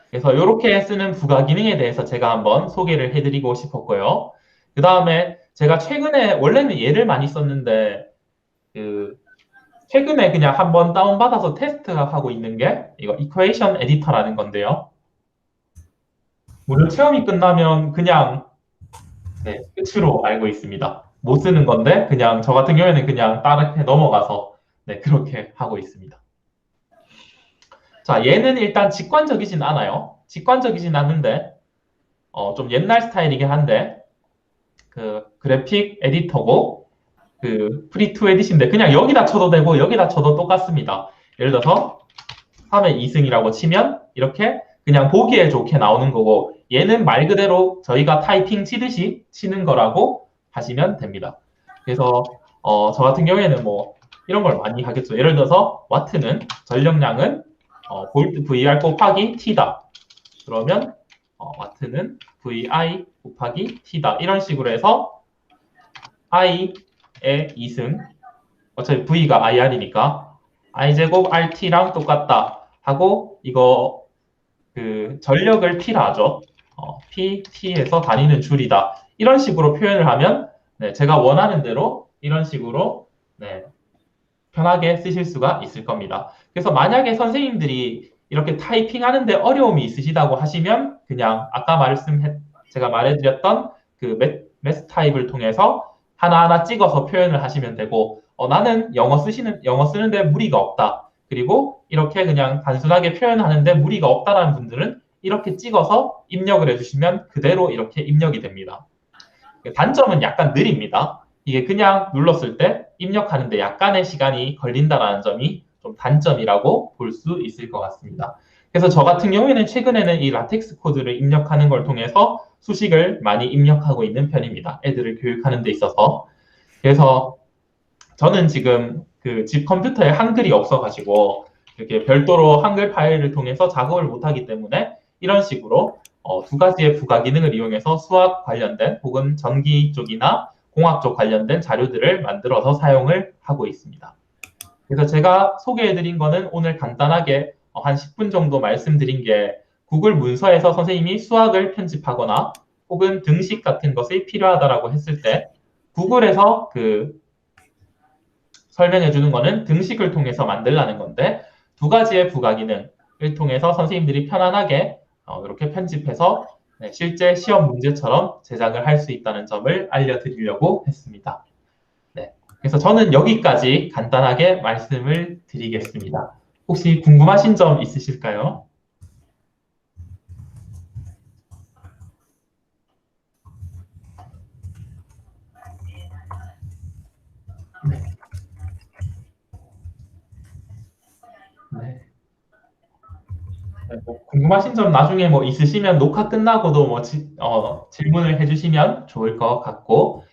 S1: 그래서 이렇게 쓰는 부가 기능에 대해서 제가 한번 소개를 해드리고 싶었고요. 그 다음에 제가 최근에 원래는 얘를 많이 썼는데 최근에 그냥 한번 다운받아서 테스트하고 있는 게 이거 이퀘이션 에디터라는 건데요. 무료 체험이 끝나면 그냥 끝으로 알고 있습니다. 못 쓰는 건데 그냥 저 같은 경우에는 그냥 다른 넘어가서 그렇게 하고 있습니다. 자, 얘는 일단 직관적이진 않아요. 직관적이진 않는데 좀 옛날 스타일이긴 한데 그 그래픽 에디터고 그 프리2 에디트인데 그냥 여기다 쳐도 되고 여기다 쳐도 똑같습니다. 예를 들어서 3의 2승이라고 치면 이렇게 그냥 보기에 좋게 나오는 거고 얘는 말 그대로 저희가 타이핑 치듯이 치는 거라고 하시면 됩니다. 그래서 저 같은 경우에는 뭐 이런 걸 많이 하겠죠. 예를 들어서 와트는 전력량은 볼트 VR 곱하기 T다. 그러면 와트는 VI 곱하기 T다. 이런 식으로 해서 I의 2승 어차피 V가 IR이니까 I제곱 RT랑 똑같다 하고 이거 그 전력을 P라 하죠. P, T에서 다니는 줄이다. 이런 식으로 표현을 하면 제가 원하는 대로 이런 식으로 편하게 쓰실 수가 있을 겁니다. 그래서 만약에 선생님들이 이렇게 타이핑 하는데 어려움이 있으시다고 하시면 그냥 아까 제가 말해드렸던 그 매스 타입을 통해서 하나하나 찍어서 표현을 하시면 되고 나는 영어 쓰는데 무리가 없다. 그리고 이렇게 그냥 단순하게 표현하는데 무리가 없다라는 분들은 이렇게 찍어서 입력을 해주시면 그대로 이렇게 입력이 됩니다. 단점은 약간 느립니다. 이게 그냥 눌렀을 때 입력하는데 약간의 시간이 걸린다는 점이 좀 단점이라고 볼 수 있을 것 같습니다. 그래서 저 같은 경우에는 최근에는 이 라텍스 코드를 입력하는 걸 통해서 수식을 많이 입력하고 있는 편입니다. 애들을 교육하는 데 있어서. 그래서 저는 지금 그 집 컴퓨터에 한글이 없어가지고 이렇게 별도로 한글 파일을 통해서 작업을 못하기 때문에 이런 식으로 두 가지의 부가 기능을 이용해서 수학 관련된 혹은 전기 쪽이나 공학 쪽 관련된 자료들을 만들어서 사용을 하고 있습니다. 그래서 제가 소개해드린 거는 오늘 간단하게 한 10분 정도 말씀드린 게 구글 문서에서 선생님이 수학을 편집하거나 혹은 등식 같은 것이 필요하다라고 했을 때 구글에서 그 설명해 주는 거는 등식을 통해서 만들라는 건데 두 가지의 부가 기능을 통해서 선생님들이 편안하게 이렇게 편집해서 실제 시험 문제처럼 제작을 할 수 있다는 점을 알려드리려고 했습니다. 그래서 저는 여기까지 간단하게 말씀을 드리겠습니다. 혹시 궁금하신 점 있으실까요? 네. 뭐 궁금하신 점 나중에 뭐 있으시면 녹화 끝나고도 뭐 질문을 해주시면 좋을 것 같고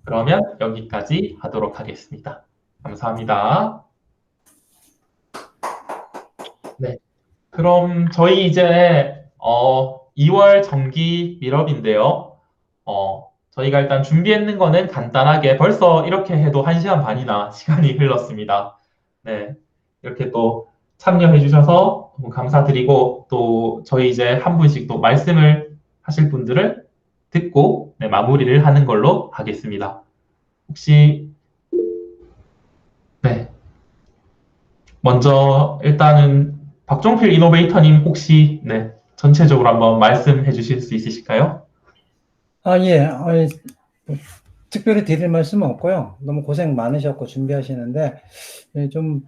S1: 그러면 여기까지 하도록 하겠습니다. 감사합니다. 네. 그럼 저희 이제 2월 정기 밀업인데요. 저희가 일단 준비했는 거는 간단하게 벌써 이렇게 해도 1시간 반이나 시간이 흘렀습니다. 네. 이렇게 또 참여해 주셔서 너무 감사드리고 또 저희 이제 한 분씩 또 말씀을 하실 분들을 듣고 마무리를 하는 걸로 하겠습니다. 혹시 먼저 일단은 박종필 이노베이터님 혹시 전체적으로 한번 말씀해 주실 수 있으실까요?
S3: 예. 특별히 드릴 말씀은 없고요. 너무 고생 많으셨고 준비하시는데 좀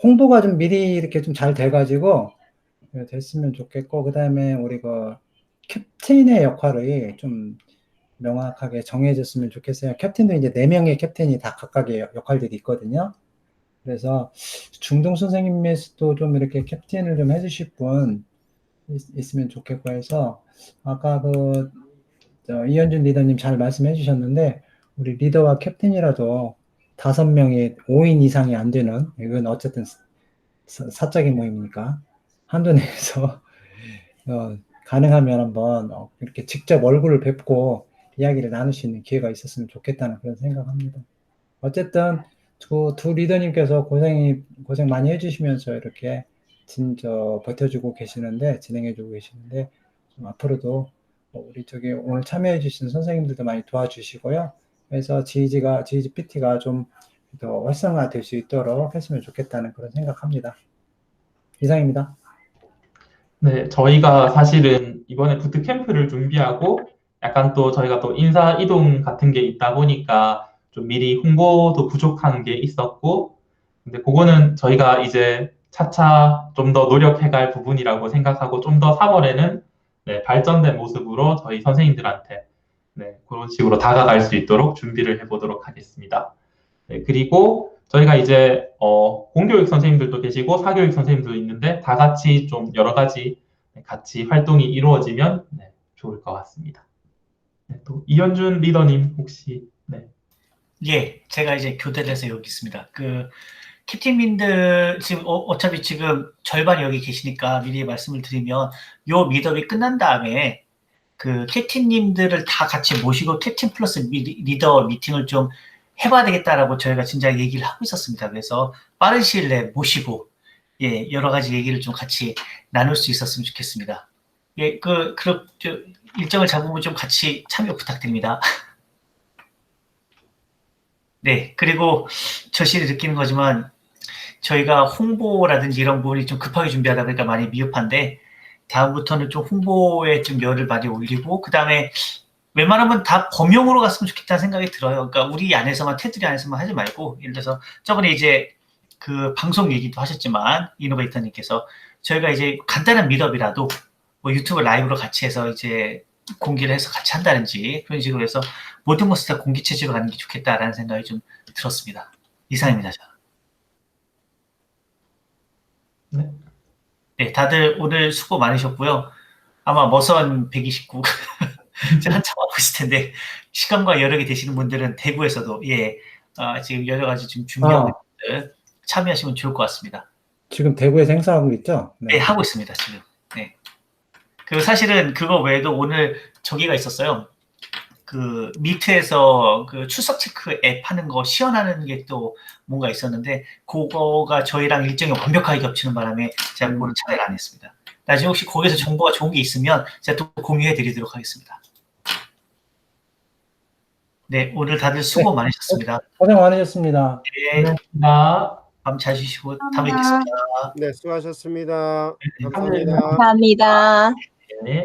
S3: 홍보가 좀 미리 이렇게 좀 잘 돼가지고 됐으면 좋겠고 그다음에 우리 그 캡틴의 역할이 좀 명확하게 정해졌으면 좋겠어요. 캡틴도 이제 4명의 캡틴이 다 각각의 역할들이 있거든요. 그래서 중등 선생님에서도 좀 이렇게 캡틴을 좀 해주실 분 있으면 좋겠고 해서 아까 이현준 리더님 잘 말씀해 주셨는데 우리 리더와 캡틴이라도 5명이 5인 이상이 안 되는 이건 어쨌든 사적인 모임이니까 한도 내에서 가능하면 한번 이렇게 직접 얼굴을 뵙고 이야기를 나눌 수 있는 기회가 있었으면 좋겠다는 그런 생각합니다. 어쨌든 두 리더님께서 고생 많이 해주시면서 이렇게 버텨주고 계시는데, 진행해주고 계시는데, 좀 앞으로도 우리 오늘 참여해주신 선생님들도 많이 도와주시고요. 그래서 GEG PT가 좀 더 활성화될 수 있도록 했으면 좋겠다는 그런 생각합니다. 이상입니다.
S1: 네, 저희가 사실은 이번에 부트캠프를 준비하고 약간 또 저희가 또 인사 이동 같은 게 있다 보니까 좀 미리 홍보도 부족한 게 있었고, 근데 그거는 저희가 이제 차차 좀 더 노력해갈 부분이라고 생각하고 좀 더 3월에는 네, 발전된 모습으로 저희 선생님들한테 네, 그런 식으로 다가갈 수 있도록 준비를 해보도록 하겠습니다. 네, 그리고 저희가 이제 공교육 선생님들도 계시고 사교육 선생님들도 있는데 다 같이 좀 여러 가지 같이 활동이 이루어지면 네, 좋을 것 같습니다. 네, 또 이현준 리더님 혹시 네.
S4: 예, 제가 이제 교대를 해서 여기 있습니다. 캡틴님들 지금 어차피 지금 절반 여기 계시니까 미리 말씀을 드리면 요 미더비 끝난 다음에 캡틴님들을 다 같이 모시고 캡틴 플러스 리더 미팅을 좀 해봐야 되겠다라고 저희가 진짜 얘기를 하고 있었습니다. 그래서 빠른 시일 내에 모시고 예, 여러 가지 얘기를 좀 같이 나눌 수 있었으면 좋겠습니다. 예, 일정을 잡으면 좀 같이 참여 부탁드립니다. 네, 그리고 저실이 느끼는 거지만 저희가 홍보라든지 이런 부분이 좀 급하게 준비하다 보니까 많이 미흡한데 다음부터는 좀 홍보에 좀 열을 많이 올리고 그 다음에 웬만하면 다 범용으로 갔으면 좋겠다는 생각이 들어요. 그러니까 우리 안에서만 테두리 안에서만 하지 말고 예를 들어서 저번에 이제 방송 얘기도 하셨지만 이노베이터님께서 저희가 이제 간단한 미더비라도 뭐 유튜브 라이브로 같이 해서 이제 공개를 해서 같이 한다든지 그런 식으로 해서 모든 것을 다 공개 체제로 가는 게 좋겠다라는 생각이 좀 들었습니다. 이상입니다.
S1: 네.
S4: 네, 다들 오늘 수고 많으셨고요. 아마 머선 129 한참 하고 있을 텐데 시간과 여력이 되시는 분들은 대구에서도 지금 여러 가지 좀 준비하고 있는데 참여하시면 좋을 것 같습니다.
S3: 지금 대구에서 행사하고 있죠?
S4: 네, 하고 있습니다 지금. 네. 사실은 그거 외에도 오늘 저기가 있었어요. 미트에서 출석 체크 앱 하는 거 시연하는 게 또 뭔가 있었는데 그거가 저희랑 일정이 완벽하게 겹치는 바람에 제가 그거는 참여를 안 했습니다. 나중에 혹시 거기서 정보가 좋은 게 있으면 제가 또 공유해 드리도록 하겠습니다. 네, 오늘 다들 수고 많으셨습니다.
S3: 고생 많으셨습니다.
S4: 네,
S1: 고맙습니다.
S4: 밤 잘 쉬시고 다음에 뵙겠습니다.
S2: 네, 수고하셨습니다.
S1: 네,
S2: 감사합니다.
S6: 감사합니다.